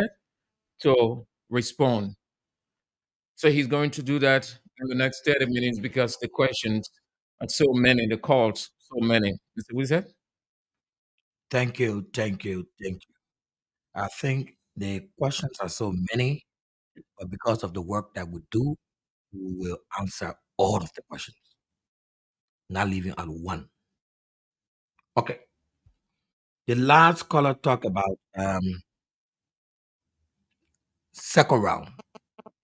to respond. So he's going to do that in the next 30 minutes because the questions are so many, the calls so many. Mr. Wise? Thank you, thank you, thank you. I think the questions are so many, but because of the work that we do, we will answer all of the questions, not leaving out one. Okay. The last caller talked about second round.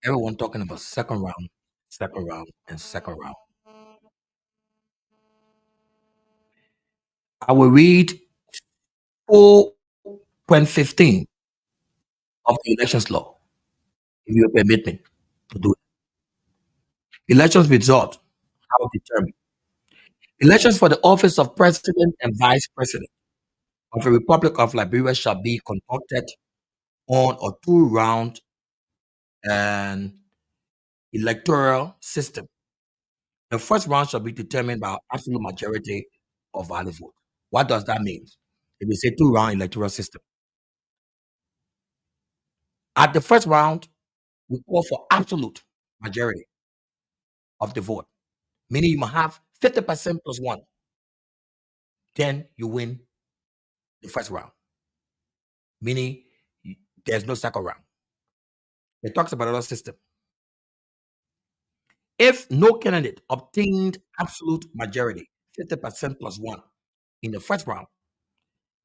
Everyone talking about second round, and second round. I will read 4.15 of the elections law, if you permit me to do it. Elections result, how determined. Elections for the office of president and vice president of the Republic of Liberia shall be conducted on a two-round and electoral system. The first round shall be determined by absolute majority of valid vote. What does that mean? If we say two-round electoral system, at the first round, we call for absolute majority of the vote, meaning you must have 50% plus one. Then you win the first round, meaning there's no second round. It talks about another system. If no candidate obtained absolute majority, 50% plus one, in the first round,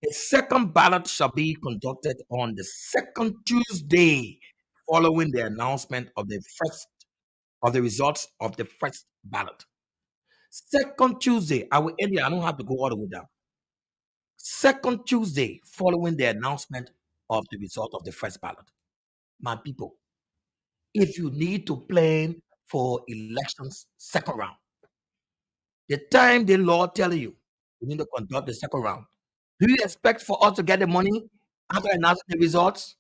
a second ballot shall be conducted on the second Tuesday following the announcement of the results of the first ballot. Second Tuesday, I will end here. I don't have to go all the way down. Second Tuesday following the announcement of the result of the first ballot. My people, if you need to plan for elections second round, the time the law telling you need to conduct the second round, do you expect for us to get the money after announcing the results?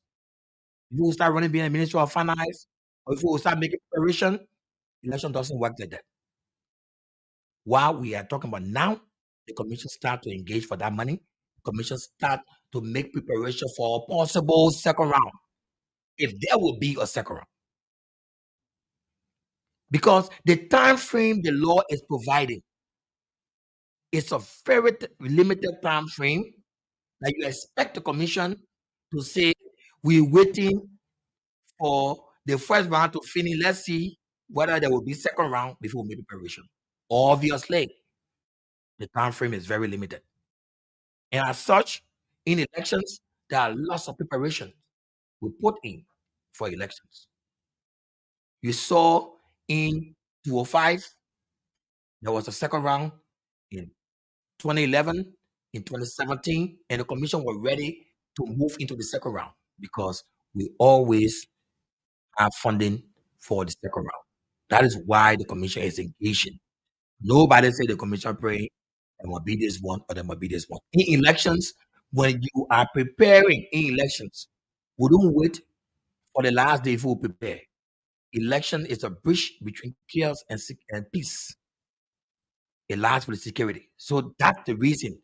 If you will start running being a Ministry of Finance, or if you will start making preparation, election doesn't work like that. While we are talking about now, the commission start to engage for that money. The commission start to make preparation for a possible second round, if there will be a second round. Because the time frame the law is providing is a very limited time frame that you expect the commission to say, we're waiting for the first round to finish. Let's see whether there will be second round before we make preparation. Obviously, the time frame is very limited. And as such, in elections, there are lots of preparation we put in for elections. You saw in 2005, there was a second round in 2011, in 2017, and the commission was ready to move into the second round because we always have funding for the second round. That is why the commission is engaging. Nobody say the commission pray there must be this one or there must be this one. In elections, when you are preparing in elections, we don't wait for the last day before we prepare. Election is a bridge between chaos and peace. It lasts for the security. So that's the reason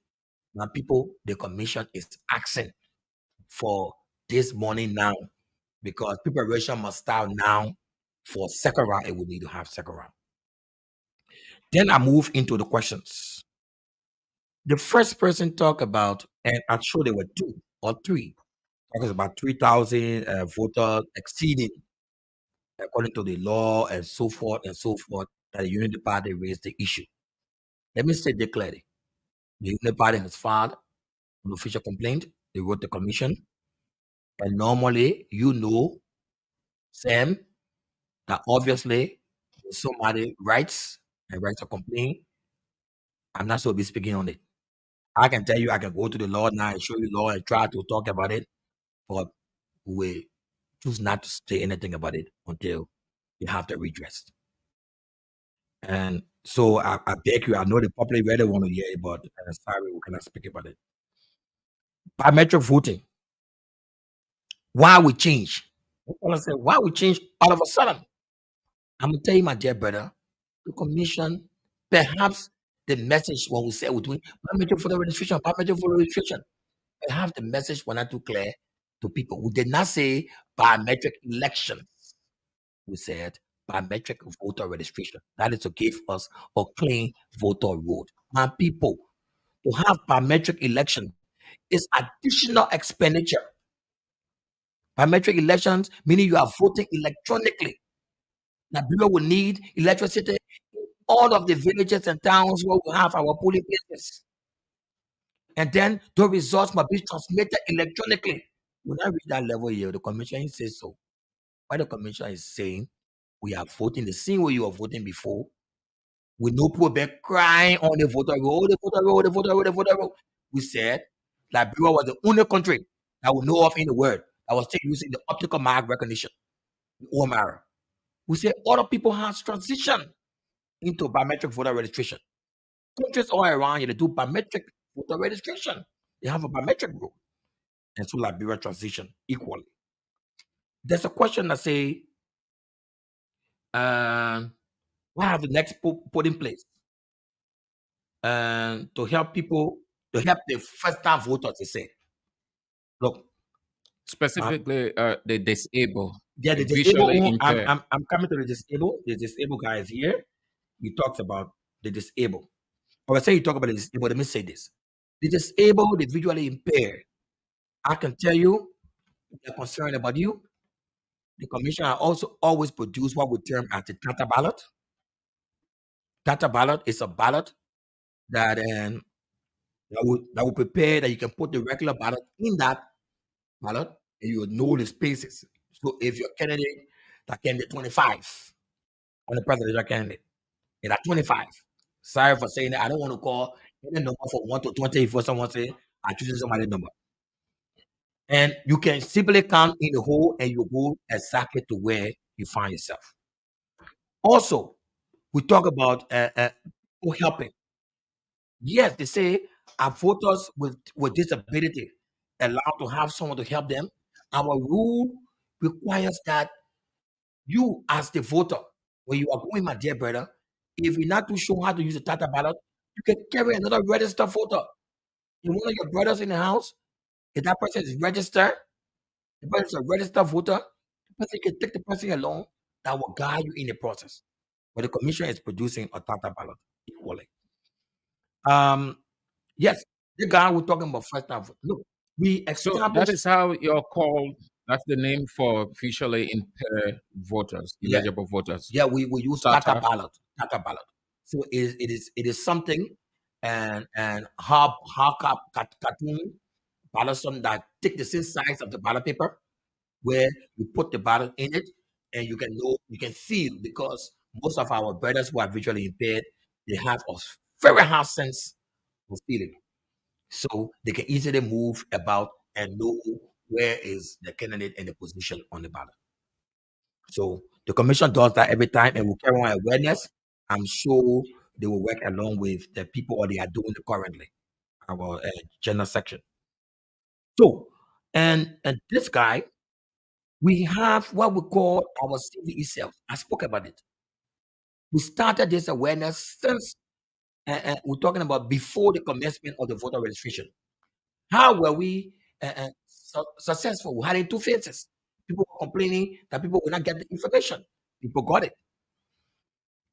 now people, the commission is asking for this money now, because preparation must start now for second round. It will need to have second round. Then I move into the questions. The first person talked about, and I'm sure there were 2 or 3, talking about 3,000 voters exceeding according to the law and so forth, that the Unity Party raised the issue. Let me say it clearly. The Unity Party has filed an official complaint. They wrote the commission. And normally, Sam, that obviously when somebody writes a complaint, I'm not supposed to be speaking on it. I can tell you, I can go to the law now and show you law and try to talk about it, but we choose not to say anything about it until you have the redress. And so I beg you, I know the public really want to hear it, but sorry, we cannot speak about it. Biometric voting. Why we change? I say, why we change all of a sudden? I'm gonna tell you, my dear brother, the commission, perhaps the message when we say we're doing biometric voter registration, perhaps the message was not too clear to people. We did not say biometric elections. We said biometric voter registration. That is to give us a clean voter road. My people, to have biometric election is additional expenditure. Biometric elections meaning you are voting electronically. Liberia will need electricity in all of the villages and towns where we have our polling places. And then the results must be transmitted electronically. When I reach that level here, the commission says so. Why the commission is saying we are voting the same way you are voting before, with no people back crying on the voter roll, the voter roll. We said Liberia was the only country that we know of in the world that was still using the optical mark recognition, the OMR. We said other people have transitioned into biometric voter registration. Countries all around here, they do biometric voter registration. They have a biometric rule. And so Liberia transition equally. There's a question that say, what have the next put in place to help people, to help the first-time voters, they say. Look, Specifically, the disabled, yeah, the visually disabled. impaired. I'm coming to the disabled. The disabled guy is here. He talks about the disabled. Or I say you talk about the disabled. Let me say this: the disabled, the visually impaired. I can tell you, they're concerned about you. The commissioner also always produce what we term as the Tata ballot. Tata ballot is a ballot that will prepare that you can put the regular ballot in that ballot and you will know the spaces. So if your candidate, that candidate 25 on the presidential candidate, and at 25, sorry for saying that, I don't want to call any number from 1 to 20 if someone say I choose somebody's number. And you can simply count in the hole and you go exactly to where you find yourself. Also, we talk about people helping. Yes, they say our voters with disability allowed to have someone to help them. Our rule requires that you, as the voter, when you are going, my dear brother, if you're not too sure how to use the Tata ballot, you can carry another registered voter. And one of your brothers in the house, if that person is registered, the person is a registered voter, the person can take the person along that will guide you in the process. But the commission is producing a Tata ballot equally. Yes, the guy we're talking about first time. Look, we So that established. is how you're called. That's the name for visually impaired voters, Yeah, eligible voters. yeah, we use Tata SATA. ballot. Tata ballot. So it is something, and hard cartoon ballot something that take the same size of the ballot paper, where you put the ballot in it, and you can feel, because most of our brothers who are visually impaired, they have a very hard sense of feeling. So they can easily move about and know where is the candidate and the position on the ballot. So the commission does that every time and will carry on awareness. I'm sure they will work along with the people, or they are doing it currently, our general section. So, and this guy, we have what we call our CVE self. I spoke about it. We started this awareness since we're talking about before the commencement of the voter registration. How were we successful? We had it two phases. People were complaining that people would not get the information. People got it.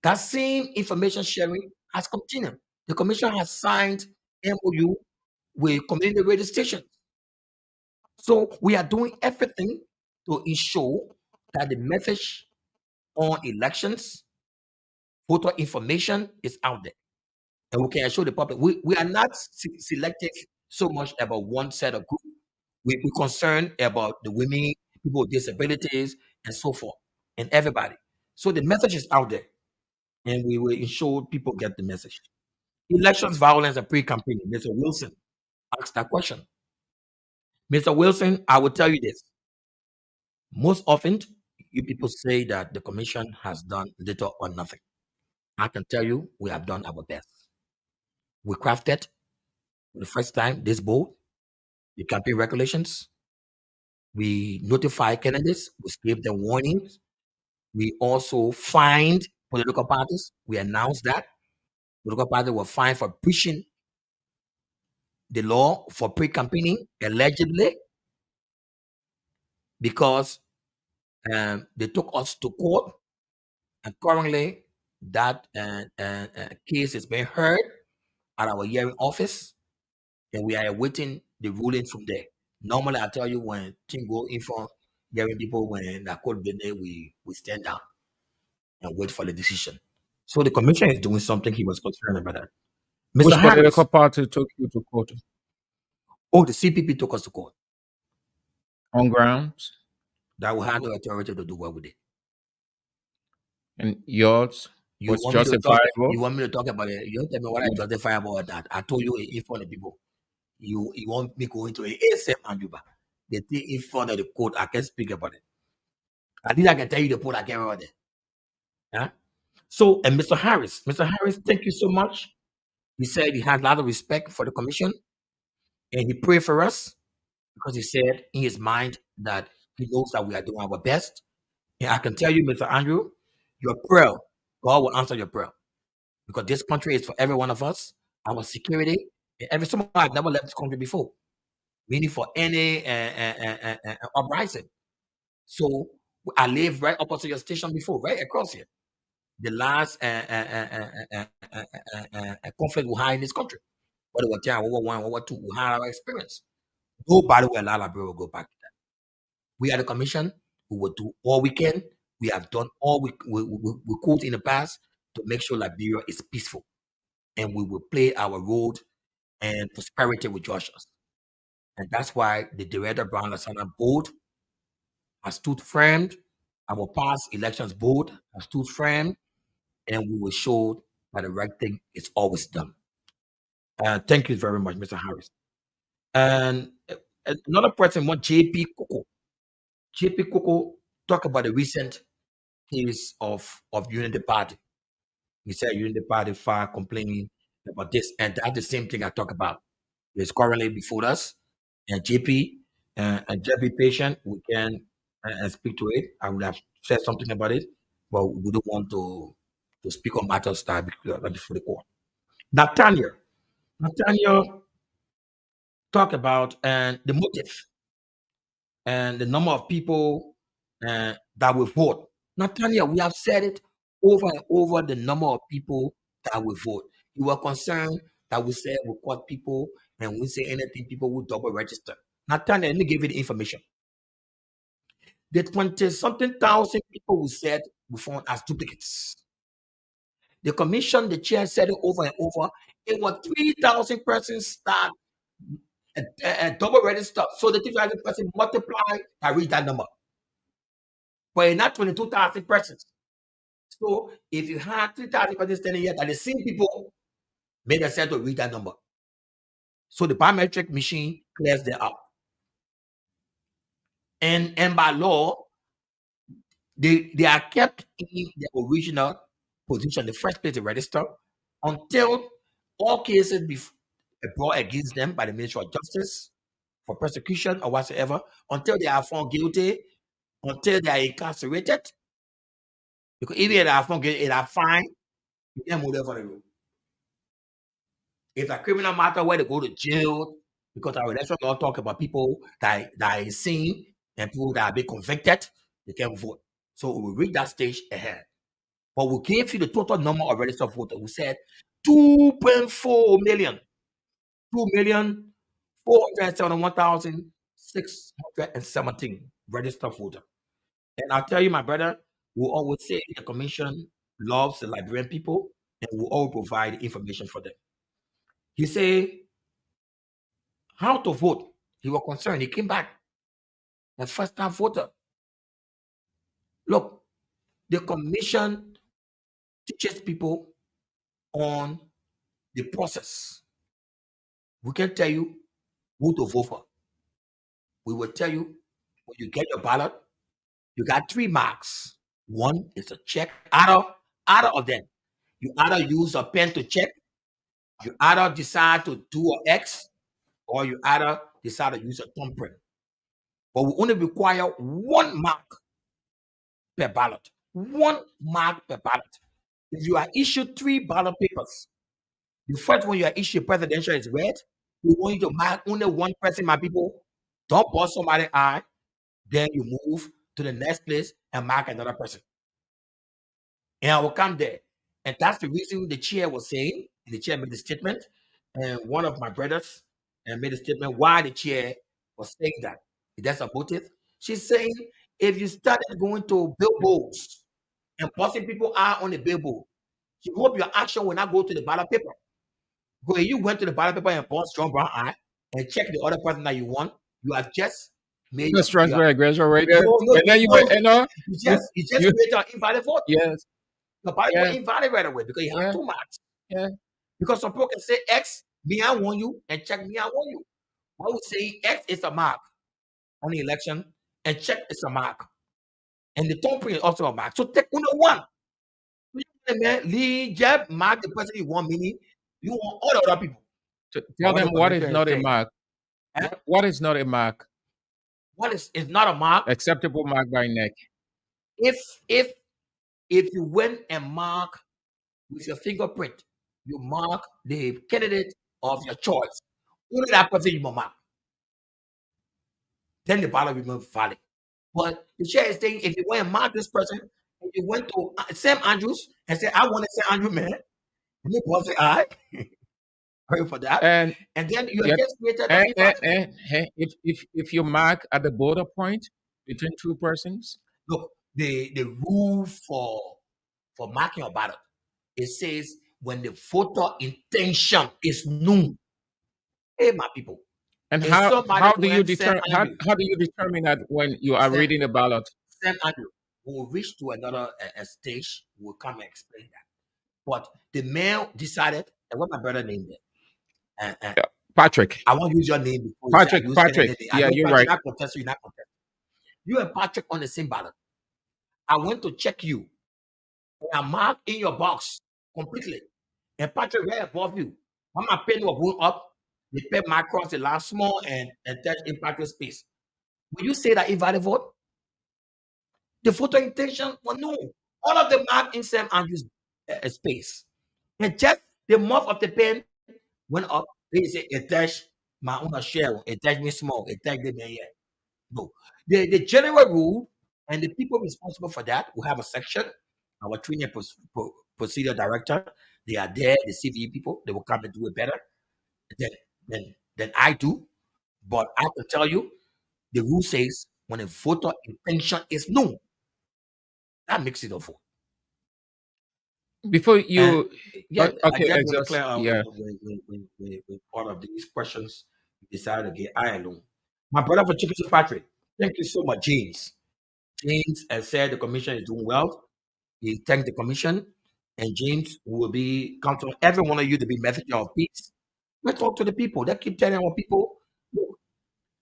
That same information sharing has continued. The commission has signed MOU with community radio stations. So we are doing everything to ensure that the message on elections, voter information is out there. And we can assure the public we are not selective so much about one set of group. We're concerned about the women, people with disabilities, and so forth, and everybody. So the message is out there, and we will ensure people get the message. Elections violence and pre-campaign. Mr. Wilson asked that question. Mr. Wilson, I will tell you this. Most often, you people say that the commission has done little or nothing. I can tell you we have done our best. We crafted for the first time this board, the campaign regulations. We notify candidates, we gave them warnings. We also fined political parties. We announced that political parties were fined for breaching the law for pre-campaigning, allegedly, because they took us to court, and currently that case is being heard at our hearing office, and we are awaiting the ruling from there. Normally, I tell you when things go in front, hearing people when the court visit, we stand down and wait for the decision. So the commission is doing something. He was concerned about that. Mr. Which political Harris, party took you to court oh, the CPP took us to court. on grounds? That we had the authority to do what we did. And yours You was want me to talk? justifiable? You want me to talk about it? You don't tell me what I justifiable about that. I told you in front of people. You want me going to a ASM and Juba. The thing in front of the court, I can speak about it. At least I can tell you the point I can about it. Yeah? So, and Mr. Harris, thank you so much. He said he had a lot of respect for the commission, and he prayed for us because he said in his mind that he knows that we are doing our best. And I can tell you, Mr. Andrew, your prayer, God will answer your prayer, because this country is for every one of us. Our security, and every someone I've never left this country before, meaning for any uprising. So I live right opposite your station before, right across here. The last conflict we had in this country, whether it was World War I, World War II, we had our experience. Nobody will allow Liberia to go back to that. We are the commission. We will do all we can. We have done all we could in the past to make sure Liberia is peaceful, and we will play our role and prosperity with Joshua. And that's why the Director Brown Lasana board has stood firm. Our past elections board has stood firm, and we will show that the right thing is always done. Thank you very much, Mr. Harris. And another person, one JP Coco. JP Coco talk about the recent case of Unity Party. He said Unity Party filed complaining about this, and that's the same thing I talk about. It's currently before us, and JP, and just be patient. We can speak to it. I would have said something about it, but we don't want to speak on matters that are before the court. Nathaniel talk about the motive and the number of people that will vote. Nathaniel, we have said it over and over, the number of people that will vote. You were concerned that we said we caught people, and we say anything, people will double register. Nathaniel, let me give you the information. The 20-something thousand people we said we found as duplicates. The commission, the chair said it over and over. It was 3,000 persons that double register. So the 3,000 persons multiply, I read that number. But it's not 22,000 persons. So if you had 3,000 persons standing here, that the same people made a set to read that number. So the biometric machine clears them out. And by law, they are kept in the original position, the first place to register, until all cases be brought against them by the Ministry of Justice for persecution or whatsoever, until they are found guilty, until they are incarcerated. Because if they are found guilty, they are fined, you can't move them for the road. If a criminal matter where they go to jail, because our election law talk about people that are insane and people that have been convicted, they can't vote. So we will reach that stage ahead. But we gave you the total number of registered voters. We said 2.4 million. 2,471,617 registered voters. And I'll tell you, my brother, we always say the commission loves the Liberian people and will all provide information for them. He said, how to vote? He was concerned. He came back. The first time voter. Look, the commission teaches people on the process. We can tell you who to vote for. We will tell you when you get your ballot, you got 3 marks. One is a check. Either of them, you either use a pen to check, you either decide to do an X, or you either decide to use a thumbprint. But we only require 1 mark per ballot. 1 mark per ballot. If you are issued 3 ballot papers, the first one you are issued presidential is red. We want you to mark only 1 person, my people. Don't bust somebody's eye. Then you move to the next place and mark another person. And I will come there. And that's the reason the chair was saying, the chair made the statement, and one of my brothers made a statement why the chair was saying that. That's about it. She's saying, if you started going to billboards and busting people out on the billboard, she hope your action will not go to the ballot paper. But if you went to the ballot paper and bust John Brown eye and check the other person that you want, you have just made Just transfer aggression right there. no, And then you no, know, you just you- create an invalid vote. yes, The ballot yeah, will invalid right away because you have yeah, 2 marks. yeah. Because some people can say X, me I want you, and check me I want you. I would say X is a mark on the election, and check is a mark. And the thumbprint is also a mark. So take only one. Man, Lee, Jeb, mark the person you want, meaning you want all the other people. Tell But them the what is commission not a saying, mark. eh? What is not a mark? What is not a mark? Acceptable mark by neck. If you went and mark with your fingerprint, you mark the candidate of your choice. Only that person you will mark. Then the ballot will be valid. But the chair is saying if you went and mark this person, if you went to Sam Andrews and said, I want to say Andrew man, and they both say, I pray for that. And then you yep, just created an and if you mark at the border point between 2 persons, Look, the rule for marking a ballot, it says when the voter intention is known. Hey, my people. and If how somebody do you went Sam determine Andrew, how do you determine that when you are Sam, reading the ballot? Sam Andrew, when we reach to another stage, we'll come and explain that. But the mayor decided, and what my brother named it. Yeah, Patrick. I won't use your name before Patrick. you Patrick. say Yeah, you're right. not contest you, not contest. You and Patrick on the same ballot. I went to check you. And I marked in your box completely. And Patrick right above you. When my pen was going up, the pen mark across the line small and touch in Patrick's space. Will you say that invalid vote? The voter intention was no. All of the mark in Sam Andrews' space. And just the mouth of the pen went up. They say it touched my own shell. It touched me small. It touched the man here. No. The general rule and the people responsible for that will have a section. Our training procedure director, they are there, the CVE people, they will come and do it better than I do. But I can tell you, the rule says when a voter intention is known, that makes it a vote. Before you, I okay, just want to clear out yeah. with part of these questions. We decided to get I alone. My brother for Chicken Patrick, thank you so much, James. James has said the commission is doing well. He thanked the commission, and James will be counting every one of you to be messenger of peace. Let's talk to the people. They keep telling our people, look,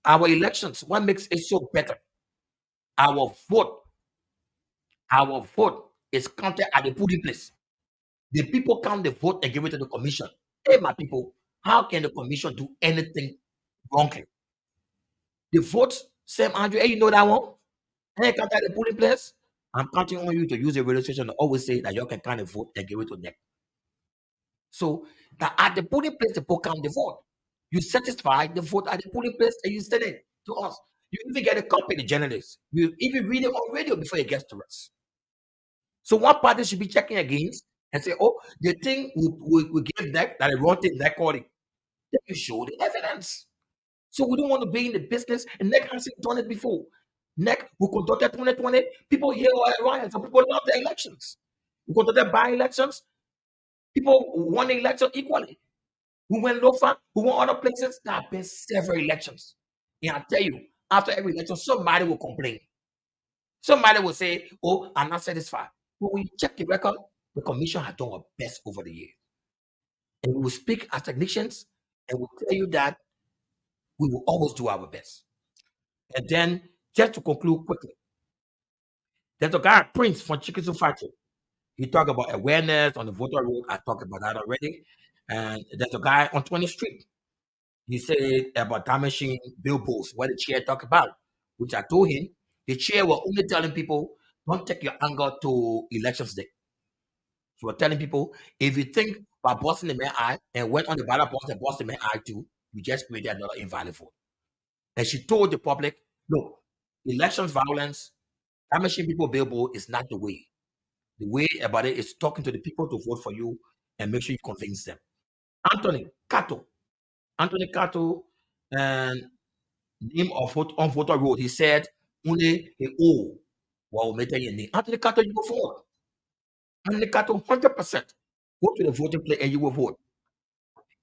our elections, what makes it so better? Our vote is counted at the polling place. The people count the vote and give it to the commission. Hey, my people, how can the commission do anything wrongly? The votes, Sam Andrew, hey, you know that one? Hey, count at the polling place. I'm counting on you to use the registration to always say that you can count the vote and give it to them. So that at the polling place, the people count the vote. You satisfy the vote at the polling place and you send it to us. You even get a copy of the journalists. You even read it on radio before it gets to us. So one party should be checking against and say, oh, the thing we give that the wrong thing that called it. Then you show the evidence. So we don't want to be in the business, and NEC hasn't done it before. NEC, we conducted 2020, people here are riots, and people love the elections. We conducted by-elections, people won the election equally. We went lower, we went other places. There have been several elections. And I tell you, after every election, somebody will complain. Somebody will say, oh, I'm not satisfied. But when you check the record, the commission has done our best over the years. And we will speak as technicians, and we'll tell you that we will always do our best. And then, just to conclude quickly, there's a guy, Prince from Chicken Soup Factory. He talked about awareness on the voter road. I talked about that already. And there's a guy on 20th Street. He said about damaging billboards, what the chair talked about, which I told him. The chair was only telling people, don't take your anger to elections day. She was telling people, if you think by busting the main eye and went on the ballot box and busted the main eye too, you just created another invalid vote. And she told the public, look, elections violence, damaging people billboard is not the way. The way about it is talking to the people to vote for you and make sure you convince them. Anthony Cato, and name of on voter road, he said only a O will make your name. Anthony Cato, you will vote. Anthony Cato, 100%. Go to the voting place and you will vote.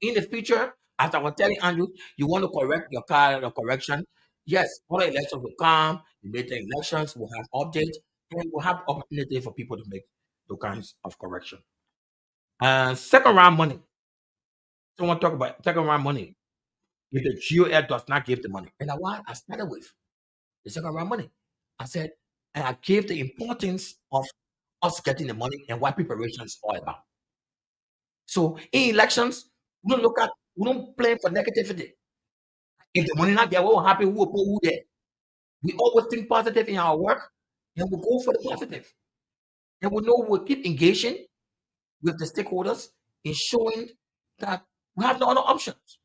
In the future, as I was telling Andrew, you want to correct your card or correction. Yes, other elections will come, the later elections will have updates, and we'll have opportunity for people to make those kinds of correction. Second round money. Someone talk about second round money. If the GOL does not give the money. And what I started with the second round money. I said, and I gave the importance of us getting the money and what preparation is all about. So in elections, we don't plan for negativity. If the money not there, what will happen? Who will put who there? We always think positive in our work, and we'll go for the positive. And we know we'll keep engaging with the stakeholders in showing that we have no other options.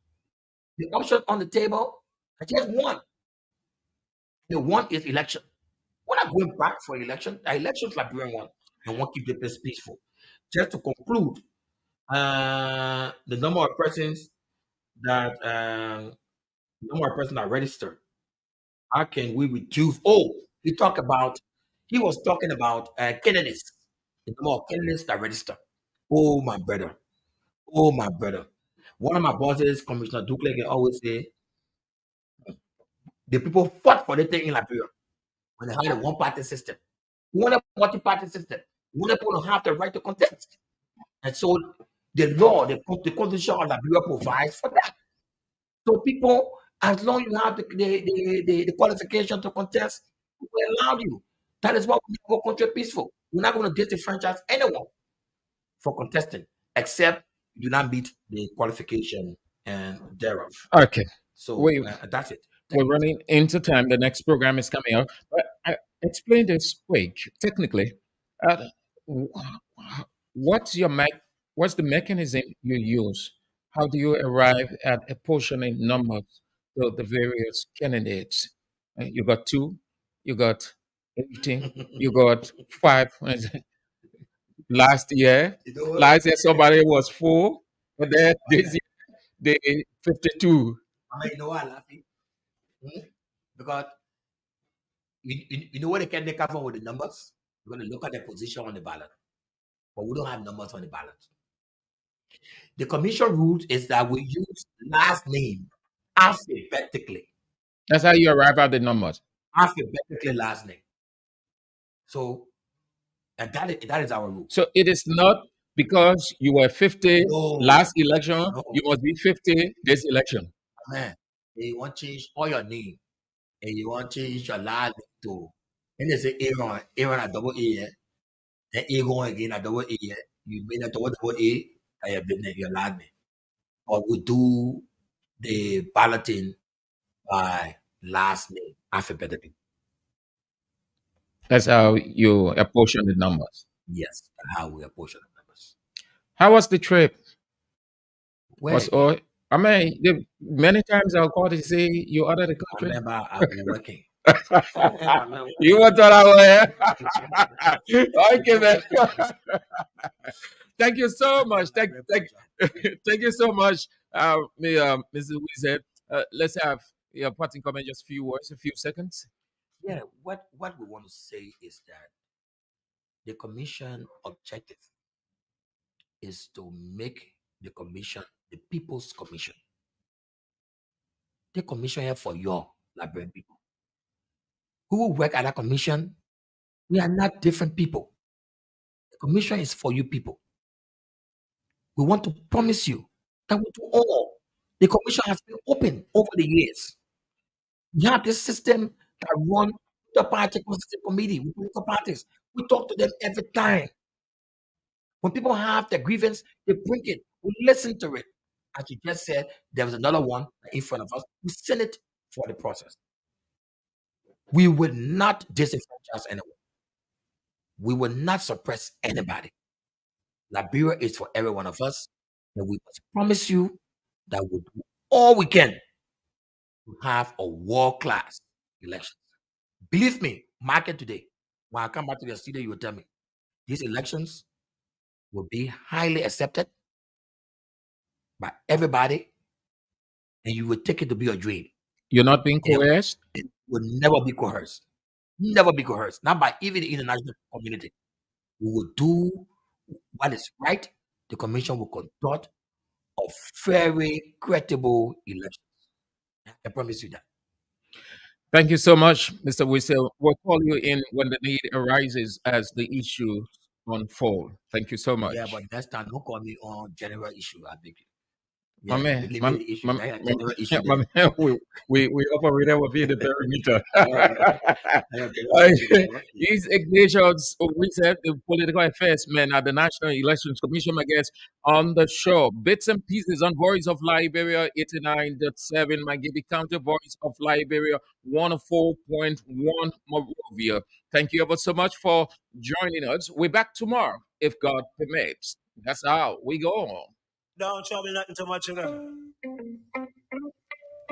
The option on the table is just one. The one is election. We're not going back for election. The election is Liberian one, and we'll keep the place peaceful. Just to conclude, the number of persons that registered. How can we reduce? Oh, he was talking about candidates. The number of candidates that register. Oh my brother. Oh my brother. One of my bosses, Commissioner Duke, can always say, the people fought for the thing in Liberia when they had a one-party system. We want a multi-party system. We want people to have the right to contest. And so the law, the constitution of Liberia provides for that. So people, as long as you have the qualification to contest, we allow you. That is why we make our country peaceful. We're not going to disenfranchise anyone for contesting, except you do not meet the qualification and thereof. Okay. So that's it. We're running into time. The next program is coming up. But I explain this quick. Technically, what's the mechanism you use? How do you arrive at apportioning numbers to the various candidates? You got 2, you got 18, you got 5. Last year, somebody was 4, and then this year they 52. You know what I'm laughing? Because you know what they can cover with the numbers? We're going to look at the position on the ballot. But we don't have numbers on the ballot. The commission rule is that we use last name alphabetically. That's how you arrive at the numbers. Alphabetically last name. So, and that is our rule. So it is not because you were 50 last election, you must be 50 this election. Man, you want to change all your name, and you want to change your last name too. And they say Aaron a double A, then A going again a double A. You made a double A, and you have been your last name. Or we do the balloting by last name alphabetically. That's how you apportion the numbers. Yes, that's how we apportion the numbers. How was the trip? Where? Many times I'll call to say you're out of the country. I remember I've been working. You want that out here? Okay, man. Thank you so much. Thank you so much, Mrs. Wizard. Let's have your parting comment, just a few words, a few seconds. Yeah, what we want to say is that the commission objective is to make the commission the people's commission. The commission here for your Liberian people. Who will work at that commission? We are not different people. The commission is for you people. We want to promise you that we do all. The commission has been open over the years. We have this system that run the party constitutive committee with political parties. We talk to them every time. When people have their grievance, they bring it. We listen to it. As you just said, there was another one in front of us. We send it for the process. We will not disenfranchise anyone. We will not suppress anybody. Liberia is for every one of us, and we must promise you that we'll do all we can to have a world-class election. Believe me, mark it today. When I come back to the studio, you will tell me these elections will be highly accepted by everybody, and you will take it to be a dream. You're not being coerced? It will never be coerced. Never be coerced. Not by even the international community. We will do what is right. The commission will conduct a very credible election. I promise you that. Thank you so much, Mr. Whistle. We'll call you in when the need arises as the issues unfold. Thank you so much. Yeah, but next time don't call me on general issue. I beg you. My Yeah, man, leave my, me the issue. my, I have my, general issue my there. man, we operate within the perimeter. I have general issue there. Okay. These Ignatius Wizard, the political affairs man at the National Elections Commission, my guest on the show. Bits and pieces on Voice of Liberia 89.7, Magidi County, Voice of Liberia 104.1 Monrovia. Thank you ever so much for joining us. We're back tomorrow, if God permits. That's how we go on. Don't trouble nothing too much, you know.